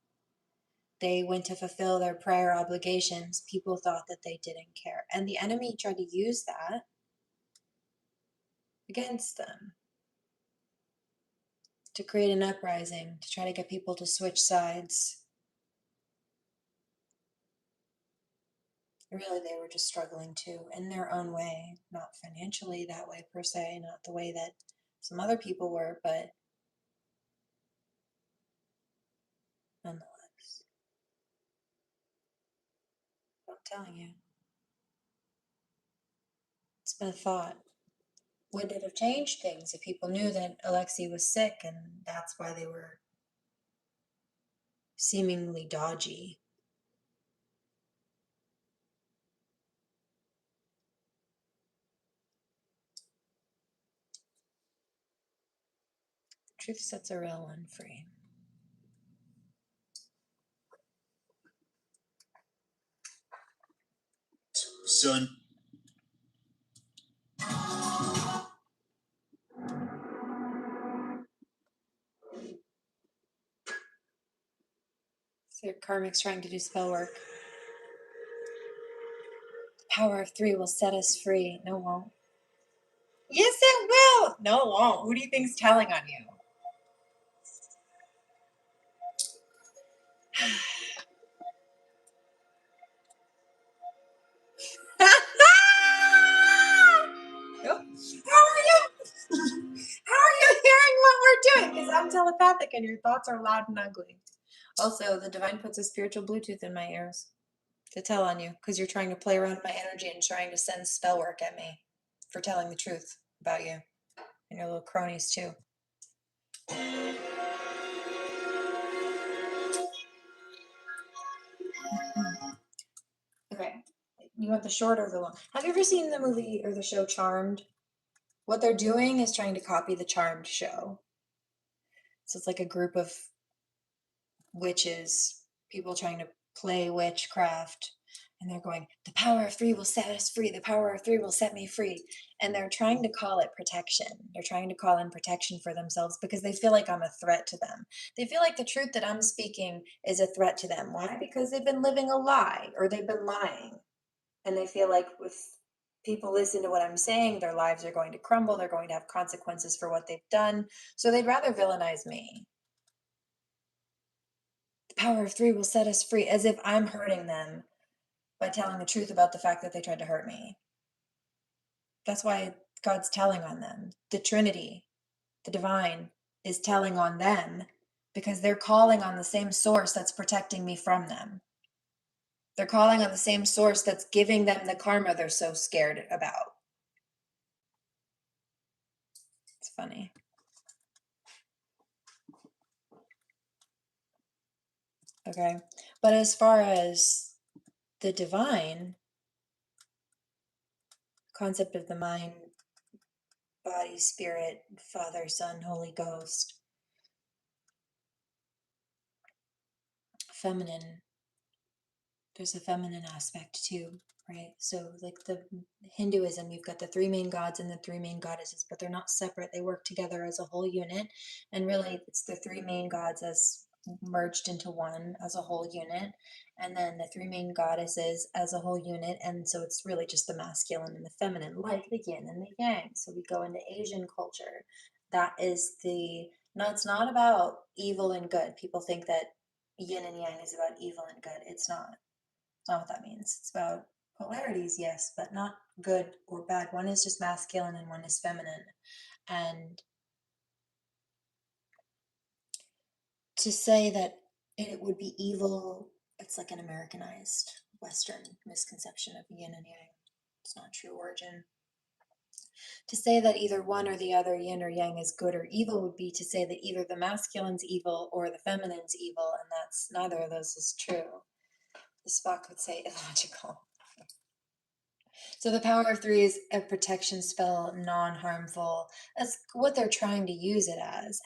They went to fulfill their prior obligations. People thought that they didn't care. And the enemy tried to use that against them to create an uprising, to try to get people to switch sides. Really, they were just struggling too, in their own way, not financially that way per se, not the way that some other people were, but nonetheless. I'm telling you, it's been a thought. Would it have changed things if people knew that Alexei was sick and that's why they were seemingly dodgy? Truth sets a real one free. Son. So your karmic's trying to do spell work. The power of 3 will set us free. No, it won't. Yes, it will. No, it won't. Who do you think's telling on you? Nope. How are you? How are you hearing what we're doing? Because I'm telepathic and your thoughts are loud and ugly. Also, the divine puts a spiritual Bluetooth in my ears to tell on you because you're trying to play around with my energy and trying to send spell work at me for telling the truth about you and your little cronies too. Okay, you want the short or the long? Have you ever seen the movie or the show Charmed? What they're doing is trying to copy the Charmed show. So it's like a group of witches, people trying to play witchcraft, and they're going, the power of 3 will set us free, the power of 3 will set me free. And they're trying to call it protection. They're trying to call in protection for themselves because they feel like I'm a threat to them. They feel like the truth that I'm speaking is a threat to them. Why? Because they've been living a lie, or they've been lying. And they feel like if people listen to what I'm saying, their lives are going to crumble, they're going to have consequences for what they've done. So they'd rather villainize me. The power of 3 will set us free, as if I'm hurting them by telling the truth about the fact that they tried to hurt me. That's why God's telling on them. The Trinity, the divine, is telling on them because they're calling on the same source that's protecting me from them. They're calling on the same source that's giving them the karma they're so scared about. It's funny. Okay. But as far as the divine concept of the mind, body, spirit, Father, Son, Holy Ghost, feminine, there's a feminine aspect too, right? So like the Hinduism, you've got the three main gods and the three main goddesses, but they're not separate. They work together as a whole unit. And really it's the three main gods as merged into one as a whole unit, and then the three main goddesses as a whole unit. And so it's really just the masculine and the feminine, like the yin and the yang. So we go into Asian culture. That is no, it's not about evil and good. People think that yin and yang is about evil and good. It's not. That's not what that means. It's about polarities, yes, but not good or bad. One is just masculine and one is feminine. And to say that it would be evil, it's like an Americanized Western misconception of yin and yang. It's not true origin. To say that either one or the other, yin or yang, is good or evil would be to say that either the masculine's evil or the feminine's evil, and that's neither of those is true. The Spock would say illogical. So the power of three is a protection spell, non-harmful. That's what they're trying to use it as.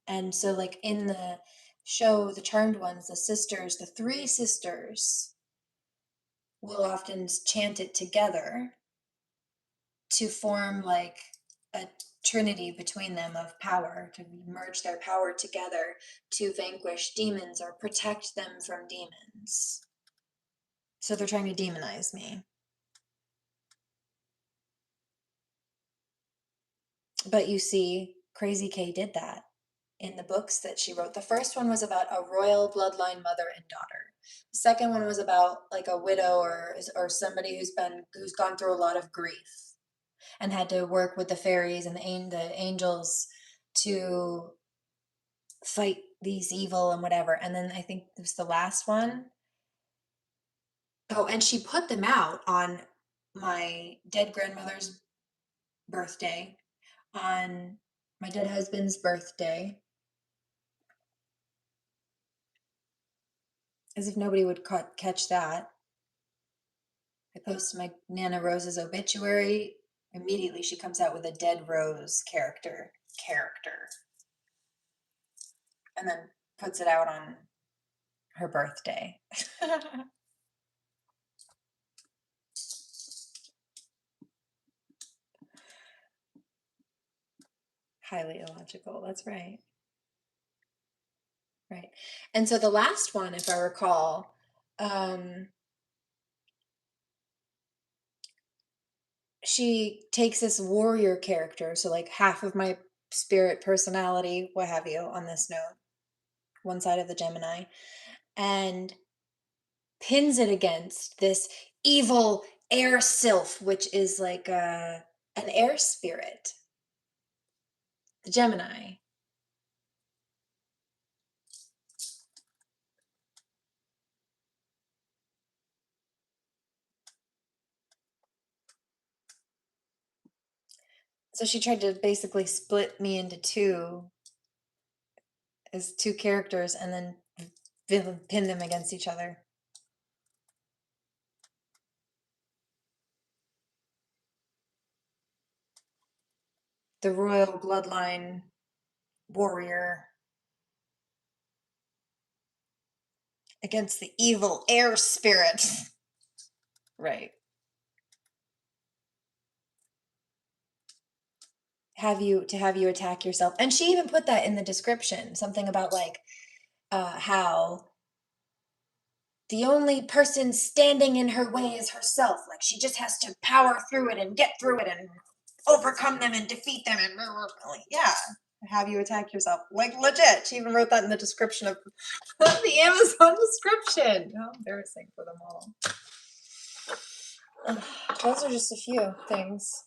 And so like in the show, the Charmed Ones, the sisters, the three sisters will often chant it together to form like a trinity between them of power, to merge their power together to vanquish demons or protect them from demons. So they're trying to demonize me. But you see, Crazy K did that in the books that she wrote. The first one was about a royal bloodline mother and daughter. The second one was about like a widow or somebody who's gone through a lot of grief and had to work with the fairies and the angels to fight these evil and whatever. And then I think it was the last one. Oh, and she put them out on my dead grandmother's birthday, on my dead husband's birthday, as if nobody would catch that. I post my Nana Rose's obituary. Immediately she comes out with a dead Rose character, and then puts it out on her birthday. Highly illogical, that's right. Right. And so the last one, if I recall, she takes this warrior character, so like half of my spirit personality, what have you, on this note, one side of the Gemini, and pins it against this evil air sylph, which is like an air spirit, the Gemini. So she tried to basically split me into two, as two characters, and then pin them against each other. The royal bloodline warrior against the evil air spirit. Right. Have you attack yourself. And she even put that in the description, something about like how the only person standing in her way is herself. Like she just has to power through it and get through it and overcome them and defeat them and like, yeah. Have you attack yourself. Like legit. She even wrote that in the description of the Amazon description. How embarrassing for them all. Those are just a few things.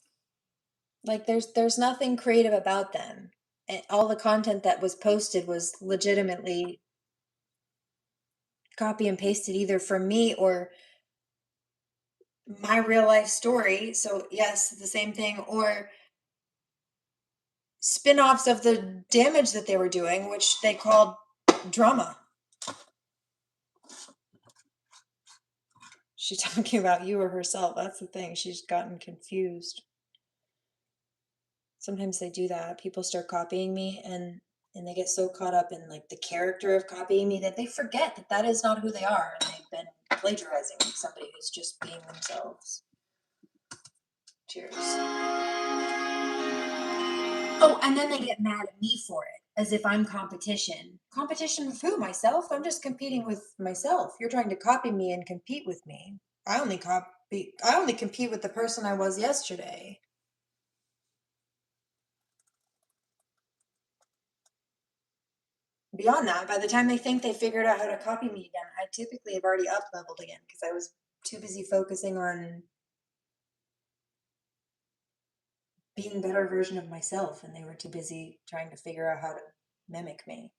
Like there's nothing creative about them. And all the content that was posted was legitimately copy and pasted either from me or my real life story. So yes, the same thing, or spin-offs of the damage that they were doing, which they called drama. She's talking about you or herself. That's the thing. She's gotten confused. Sometimes they do that. People start copying me and they get so caught up in like the character of copying me that they forget that that is not who they are, and they've been plagiarizing somebody who's just being themselves. Cheers. Oh, and then they get mad at me for it, as if I'm competition. Competition with who? Myself? I'm just competing with myself. You're trying to copy me and compete with me. I only compete with the person I was yesterday. Beyond that, by the time they think they figured out how to copy me again, I typically have already up leveled again because I was too busy focusing on being a better version of myself, and they were too busy trying to figure out how to mimic me.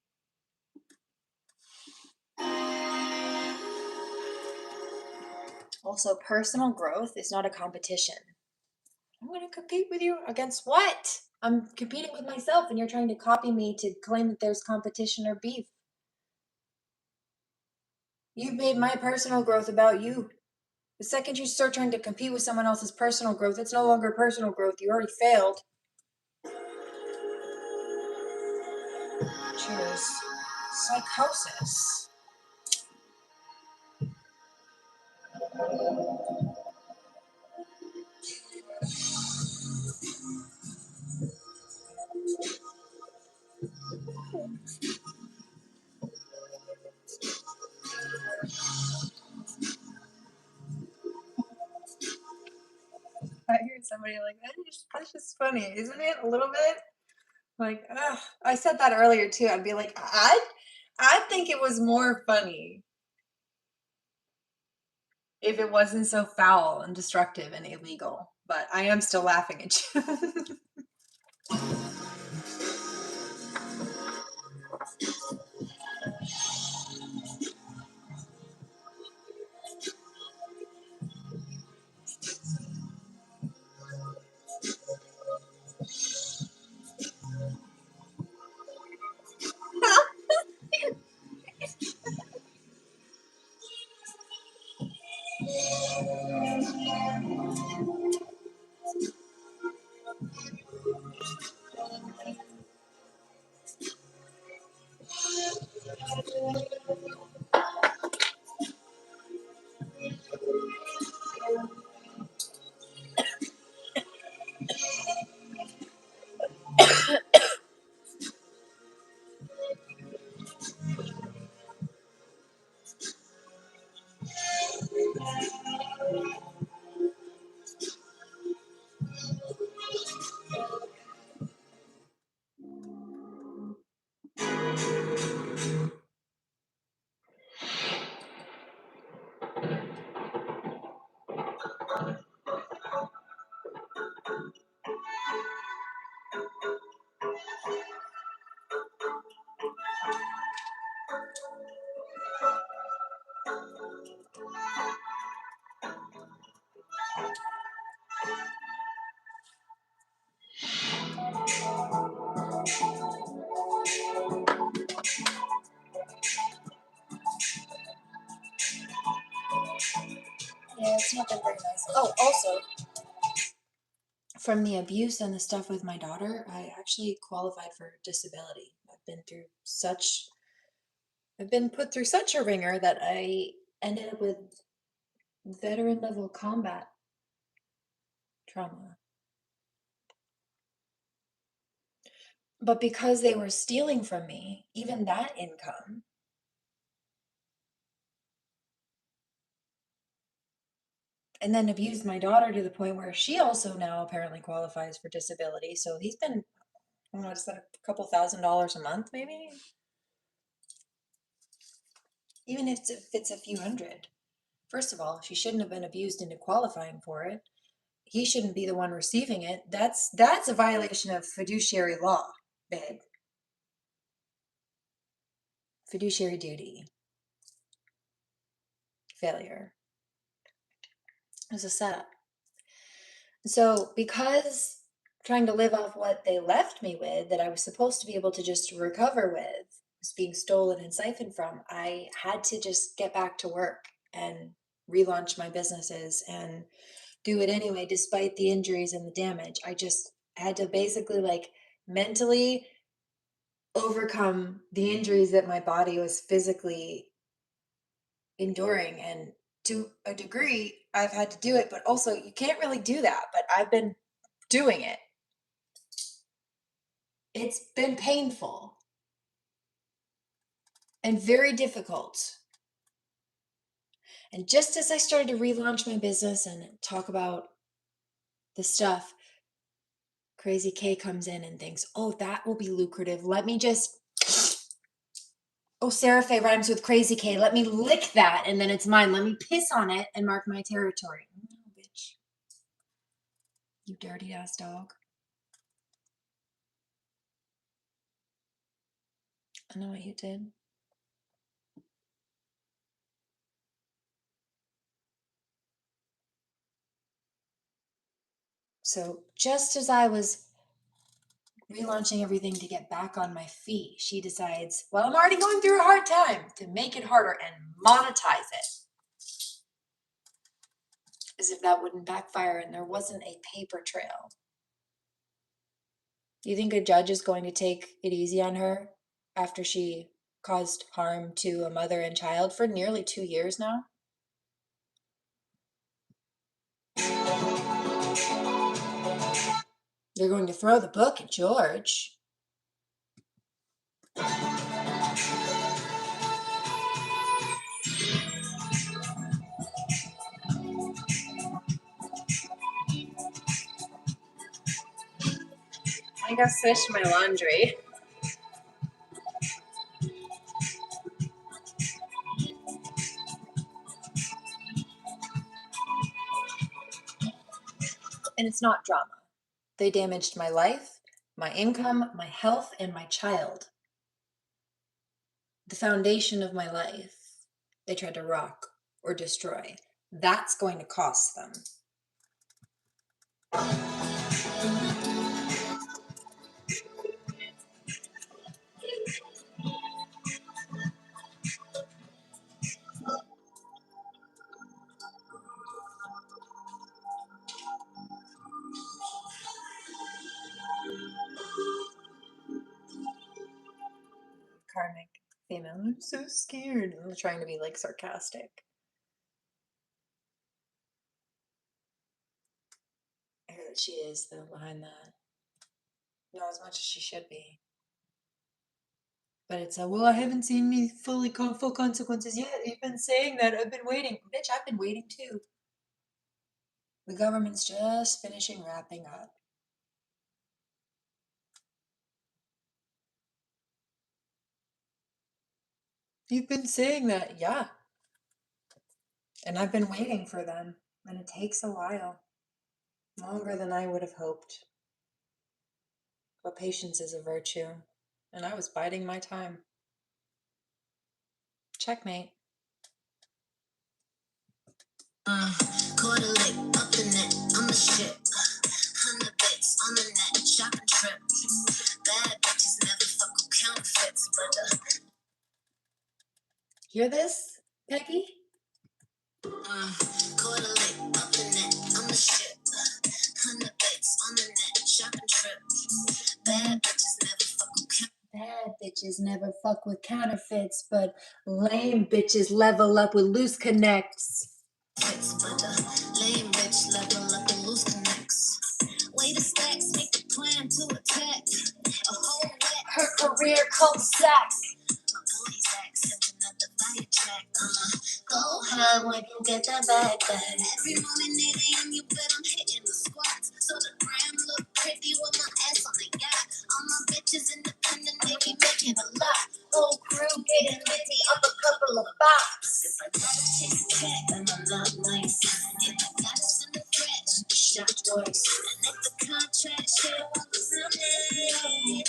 Also, personal growth is not a competition. I'm going to compete with you against what? I'm competing with myself, and you're trying to copy me to claim that there's competition or beef. You've made my personal growth about you. The second you start trying to compete with someone else's personal growth, it's no longer personal growth. You already failed. Cheers. Psychosis. I heard somebody like that's just funny, isn't it? A little bit. Like, ugh. I said that earlier too. I'd be like, I think it was more funny if it wasn't so foul and destructive and illegal. But I am still laughing at you. Yeah, it's not been very nice. Oh, also, from the abuse and the stuff with my daughter, I actually qualified for disability. I've been put through such a ringer that I ended up with veteran level combat trauma. But because they were stealing from me, even that income, and then abused my daughter to the point where she also now apparently qualifies for disability. So he's been, what's that, a couple $1,000s a month, maybe? Even if it's a few hundred. First of all, she shouldn't have been abused into qualifying for it. he shouldn't be the one receiving it. That's a violation of fiduciary law, babe. Fiduciary duty. Failure. It was a setup. So because trying to live off what they left me with, that I was supposed to be able to just recover with, was being stolen and siphoned from, I had to just get back to work and relaunch my businesses and do it anyway, despite the injuries and the damage. I just had to basically like mentally overcome the injuries that my body was physically enduring. And to a degree, I've had to do it, but also you can't really do that. But I've been doing it. It's been painful and very difficult. And just as I started to relaunch my business and talk about the stuff, Crazy K comes in and thinks, oh, that will be lucrative. Let me just, oh, Sarah Faye rhymes with Crazy K. Let me lick that and then it's mine. Let me piss on it and mark my territory. No, bitch. You dirty ass dog. I know what you did. So just as I was relaunching everything to get back on my feet, she decides, well, I'm already going through a hard time, to make it harder and monetize it. As if that wouldn't backfire and there wasn't a paper trail. You think a judge is going to take it easy on her after she caused harm to a mother and child for nearly 2 years now? They're going to throw the book at George. I gotta swish my laundry. And it's not drama. They damaged my life, my income, my health, and my child. The foundation of my life, they tried to rock or destroy. That's going to cost them. Karmic female. I'm so scared. I'm trying to be like sarcastic. I hear that she is though behind that. Not as much as she should be. But it's a, well, I haven't seen any full consequences yet. You've been saying that. I've been waiting. Bitch, I've been waiting too. The government's just finishing wrapping up. You've been saying that, yeah. And I've been waiting for them. And it takes a while. Longer than I would have hoped. But patience is a virtue. And I was biding my time. Checkmate. Quarter lick up in it, I'm the shit. 100 bits on the net, shopping trip. Bad bitches never fuck with counterfeits, brother. Hear this, Peggy? Quarter lick up in it, I'm the shit. 100 bits on the net, shopping trip. Bad bitches never fuck with counterfeits. Bad bitches never fuck with counterfeits, but lame bitches level up with loose connects. Lame bitch level up and loose connects. Way to stacks, make the plan to attack. A whole wet. Her career cul-de-sac. My body's accent, another fire track. Go hard when you get that bag back. Every morning 8 a.m. you bet I'm hitting the squats. So the gram look pretty with my ass on the yacht. All my bitches independent, they be making a lot. Whole crew getting litty up a couple of bops. If I gotta chase a check, then I'm not nice. If I gotta send a threat, shot twice. And if the contract shit was Sunday,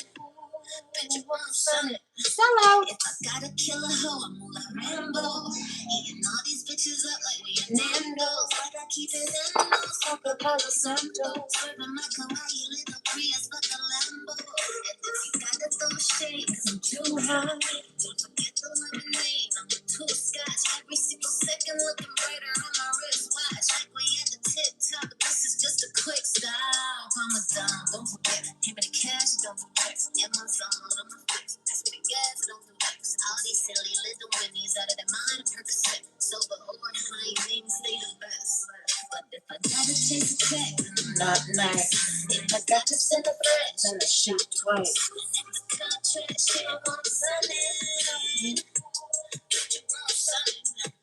bet you won't sign it. Sell out. If I gotta kill a hoe, I'm all like Rambo. Eating all these bitches up like we are Nando's. Like I keep it in those Coca Palo Santos. Serving my kawaii little Prius, but the Lambo. And if you gotta throw shade, cause I'm too high. Don't forget the lemonade, number 2 scotch. Every single second looking brighter on my wristwatch. Like we at the tip top, but this is just a quick stop. I'm a dime, don't forget. Give me the cash, don't forget. In my zone, I'm a fix. Pass me the gas, don't relax. All these silly little winnies out of their mind, a Percocet. Sober over high things, they the best. But if I gotta chase a check, then I'm not nice. If I got to send a threat, then I shoot twice. If the contract shit won't sign it, you won't sign it.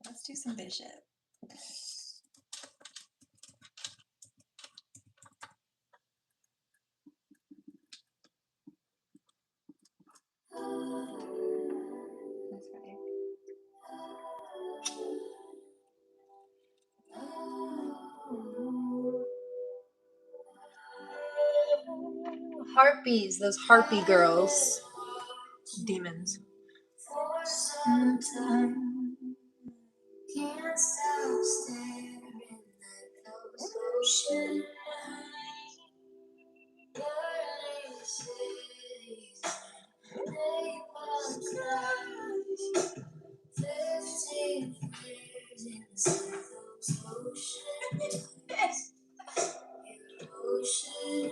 Let's do some Bishop. That's right. Harpies, those harpy girls. Demons. For some time, can't stop staring at those ocean eyes. Burning cities, napalm skies. 15 years inside those ocean eyes. Ocean eyes.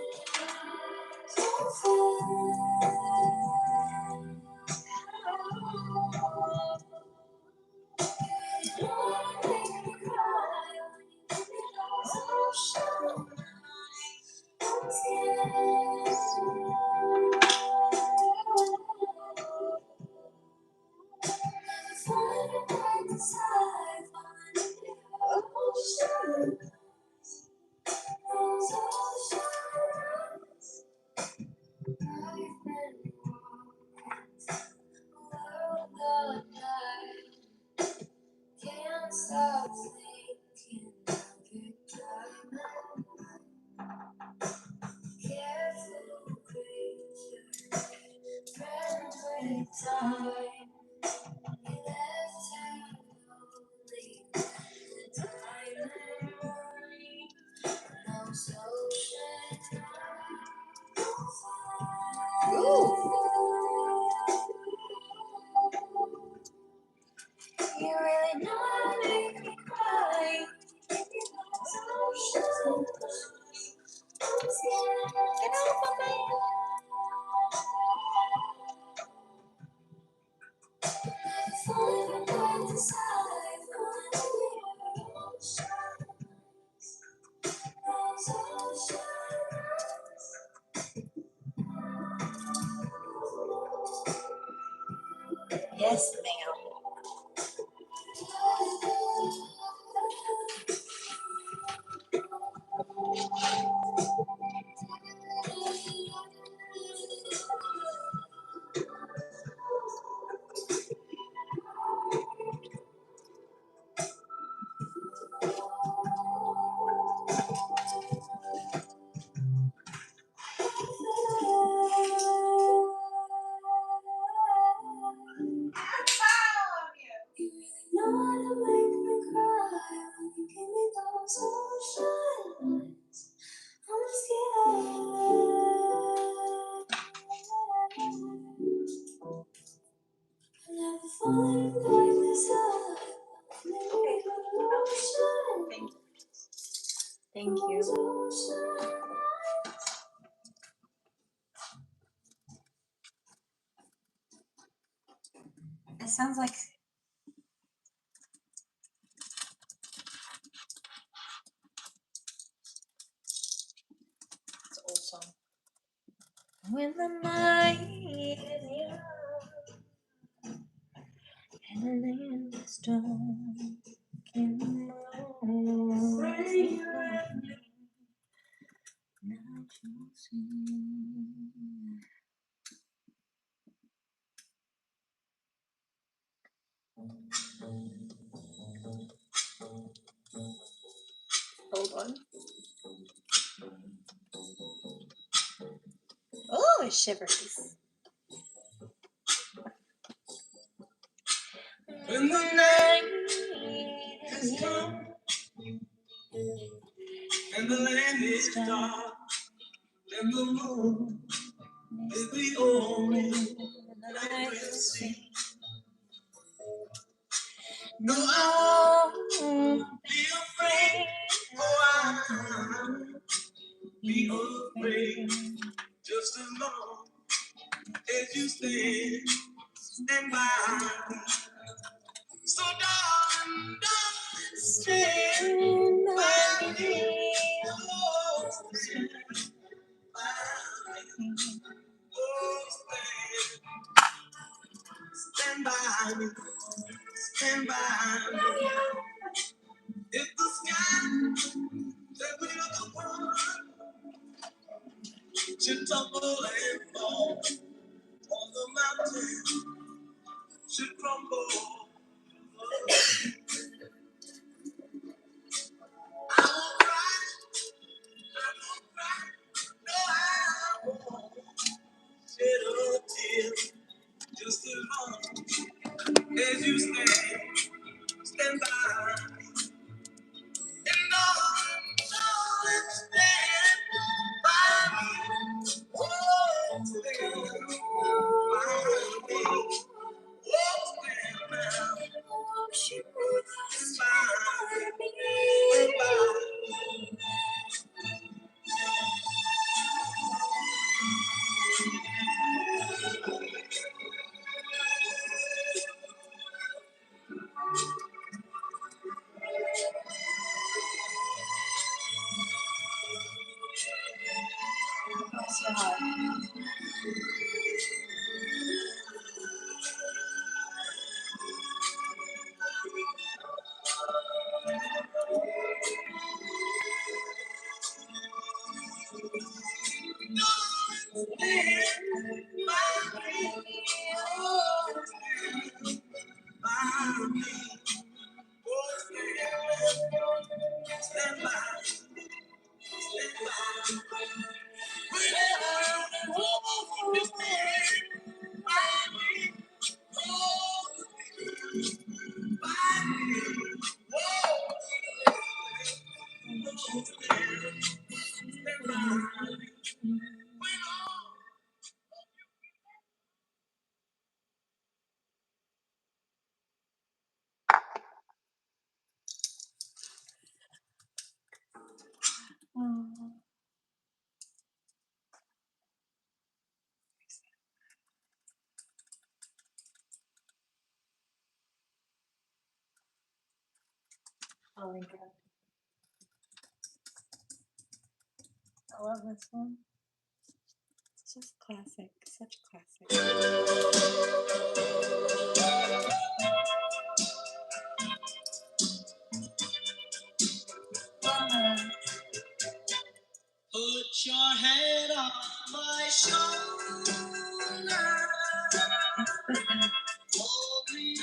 Can't stop thinking of your diamond. Careful creature, friend with time. You left her lonely, the diamond ring. No social. You really know how to make me cry. Get off of me. Falling apart inside, Yes, ma'am. You really know how to make me cry when you give me those ocean eyes. I'm scared. I've never fallen like this high. Maybe ocean. Thank you. Ocean. It sounds like it's an old song. When the night is young and the land is strong in the morning, now you'll see. one. Oh, it shivers. When the night has come and the land is dark and the moon is the only light we'll see. No, I won't be afraid. Oh, I won't be afraid. Just as long as you stand by me. So darling, darling, stand by me. Oh, stand by me. Oh, stand by me. Stand by me. If the sky that we look upon should tumble and fall, or the mountain should crumble, I won't cry. I won't cry. No, I won't shed a tear. Just as long as you stand by me. And darling, stand by me. Oh, stand by me. Oh, stand by me. Stand by me. So hard. I'll link it up. I love this one. It's just classic, such classic. Put your head on my shoulder. Hold me in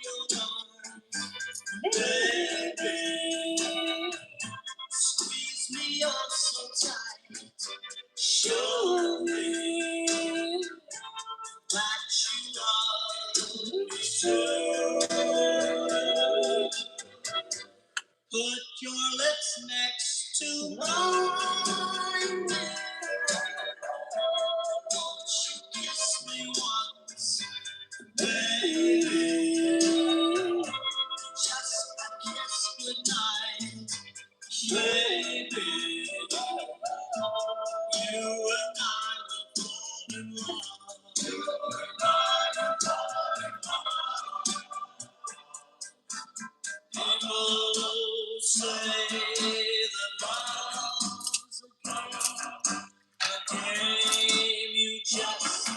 your arms, baby. Squeeze me up so tight. Show me that you love me so. Put your lips next to mine. Won't you kiss me once, baby? Just a kiss goodnight, baby. You and I will fall in love. You and I will fall in love. People say that love's a game you just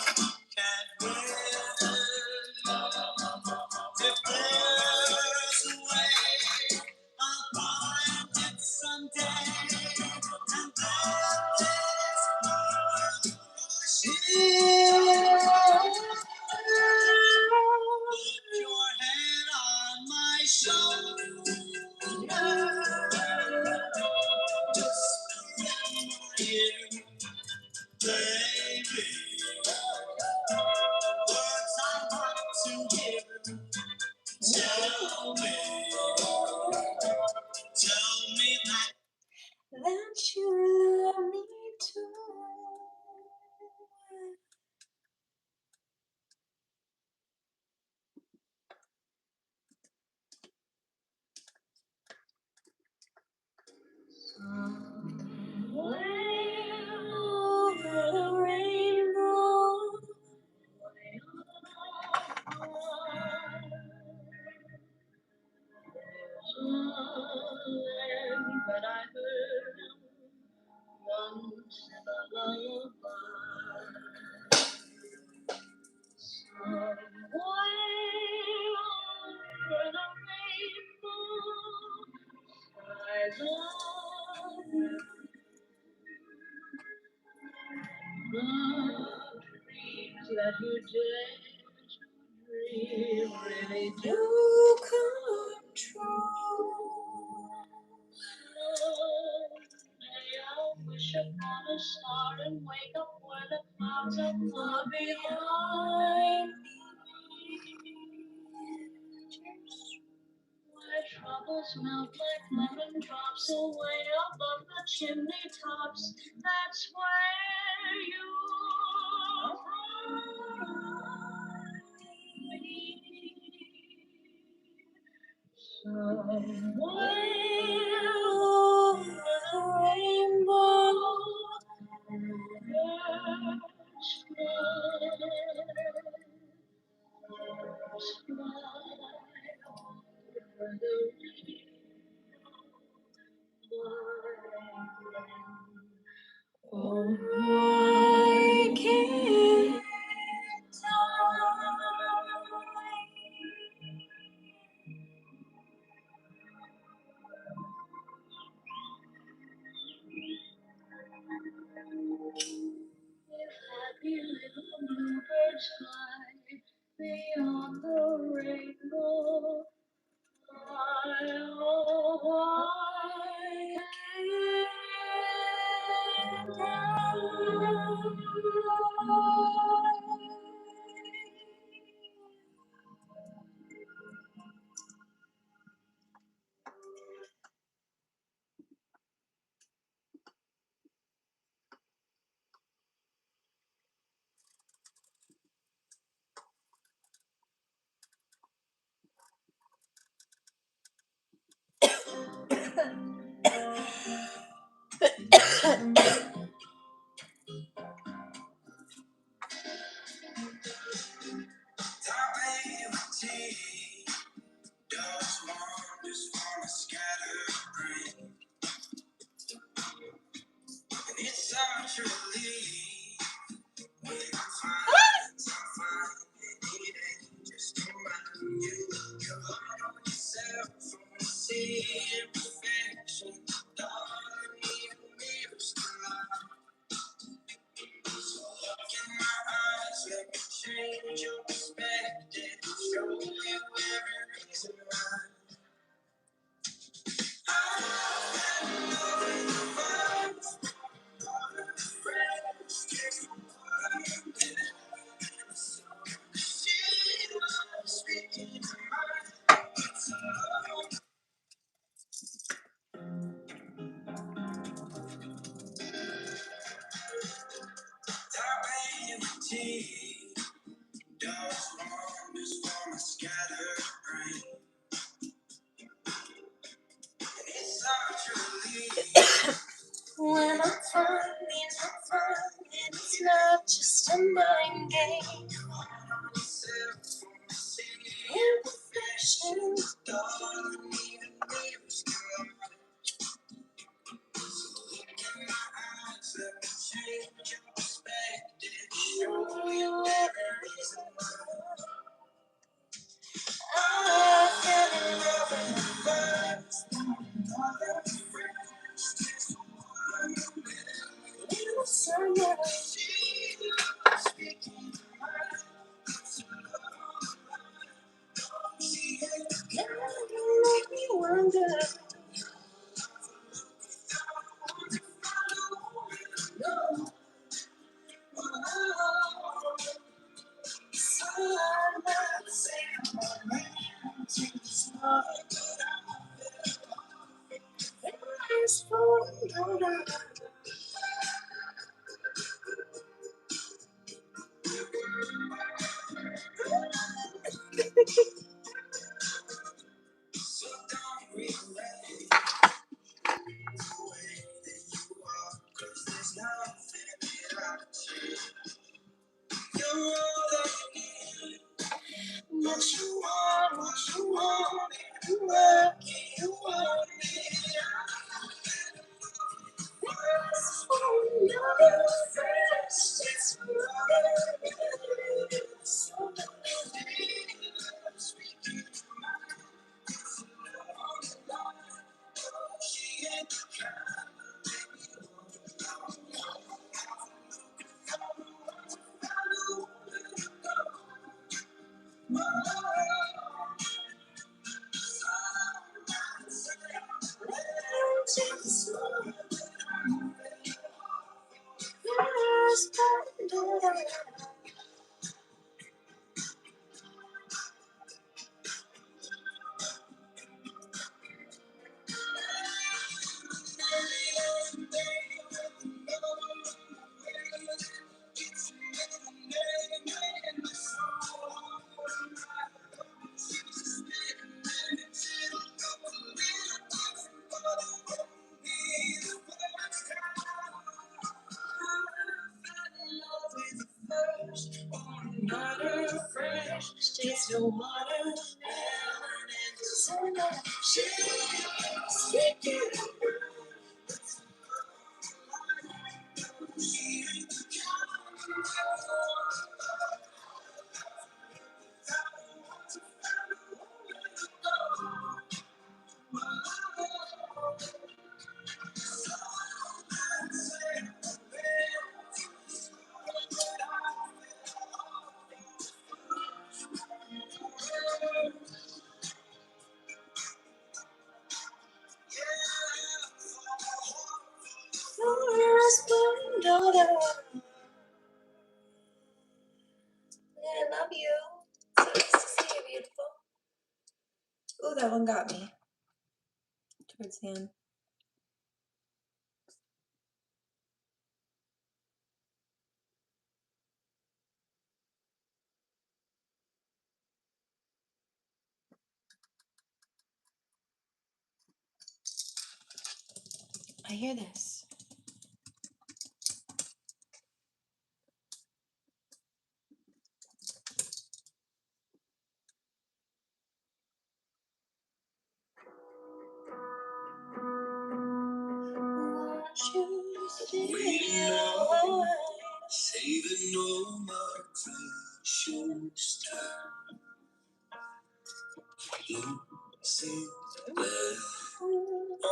can't win. that you dare to dream really do come true. someday I'll wish upon a star and wake up where the clouds are far behind me. Where troubles melt like lemon drops away above the chimney tops. That's where you'll find me. Somewhere over the rainbow, birds fly over the rainbow. Oh, why can't I? If happy little bluebirds fly beyond the rainbow, why can't It's such a relief when I find it ain't just about you. You're hard on yourself from the sea imperfection. Darling, even mirrors collide. So look in my eyes, let me change your perspective. Show you every reason why. Does wonders for my scattered brain. It's such a relief when I'm fine, means I'm fine, and it's not just a mind game. Imperfection, darling, even mirrors come. So look in my eyes, let me change your perspective. Show you every reason why. I fell in love with the vibes. In the summer, speaking you make me wonder. So I'm not saying I'm it's for so don't relate the way that you are, 'cause there's nothing that I can change. You're all that I need. What you want, There's no water, so we're gonna stick it. Daughter. I love you. So nice to see you, beautiful. Oh, that one got me towards the end. I hear this. Waiting on, saving all my precious time. Losing that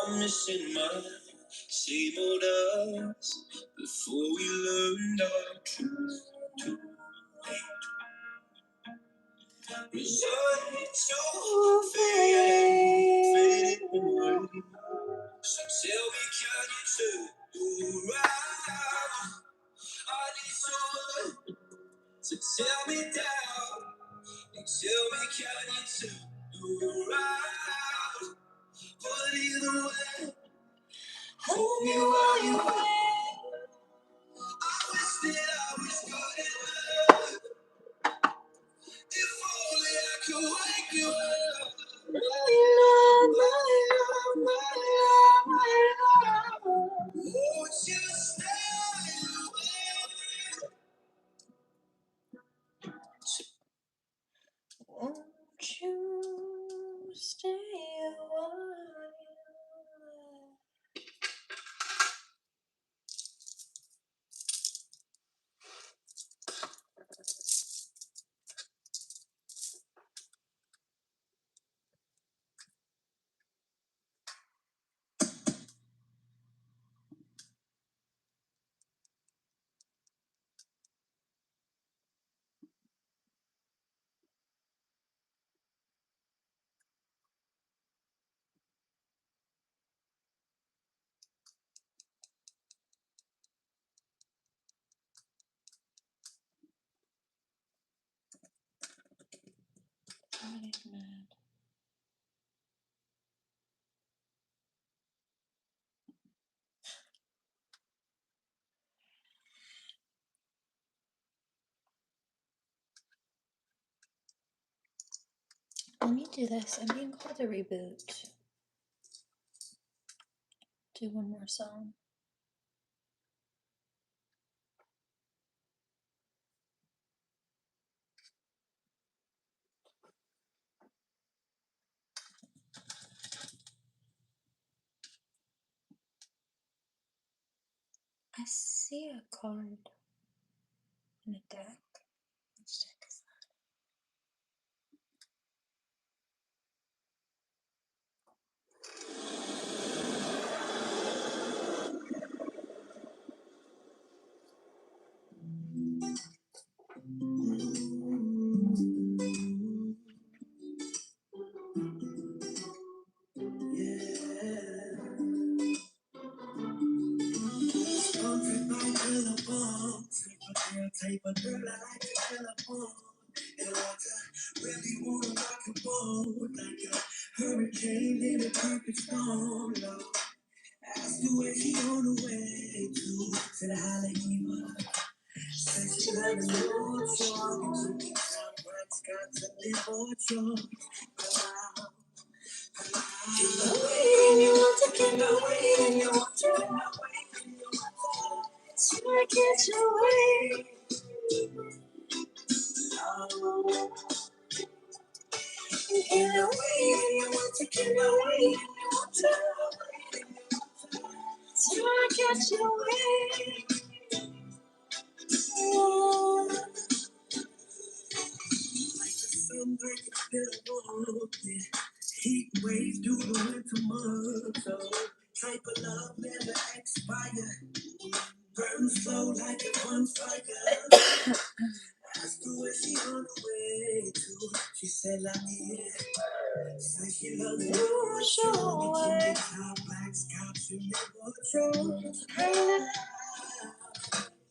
I'm missing my same old us before we learned our truth to resigned to fade away. So tell me, can you turn around? I need someone to tell me down. And tell me, can you turn around? But either way, hold me while you wait. I wish that I was good enough. If only I could wake you up. Won't you stay away? Won't you stay a while? Somebody's mad. Let me do this. I'm being called a reboot. Do one more song. I see a card in a deck. Which deck is Type of girl I like to fill up on. And I really wanna rock and roll like a hurricane in a perfect storm. Lord, ask her where she on the way to. Said I holla at said she love the Lord, so I'll get you some rights, got to live for yours. Keep the way you want to keep the way you want to. So I get your way. Cannot wait, and you want to, cannot wait, and you want to. Till I catch your way. Like the sun breaking little warm, yeah. Heat waves through the winter months. So type of love never expire. Burn slow like a bonfire. Asked her where she on the way to. She said, "La mía." Said she loved the North Shore. Top black scops and never chose.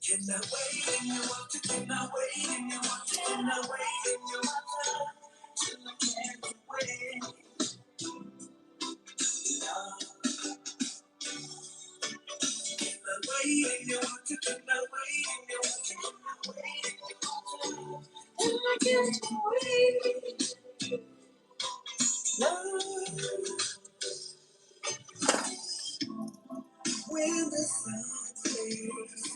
Cannot wait and you want to, cannot wait and you want to, cannot wait and you want to. Till I can't wait. Cannot wait and you want to, cannot wait and you want to, cannot wait and you want to. Till I can't wait. When the sun sets,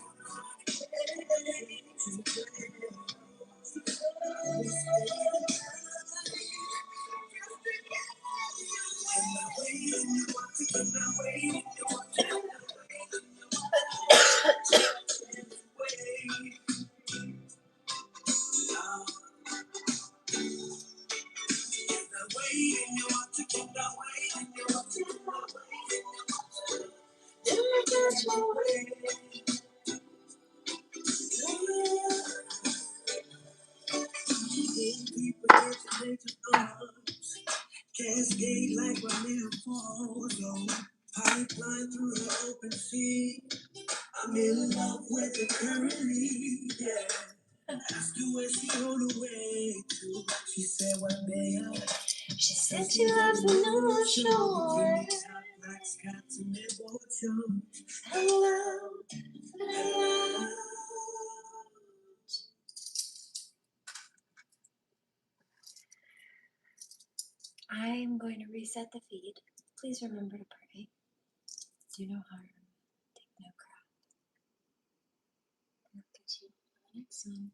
cascade like rain falls on pipeline through the open sea. I'm in love with the currently, yeah. Asked her where she on the way to. She said, "What day up?" She said she loves the North Shore. Black scots and their boats on. Hello, hello. I'm going to reset the feed. Please remember to pray. Do no harm. Take no crap. And I'll catch you on the next one.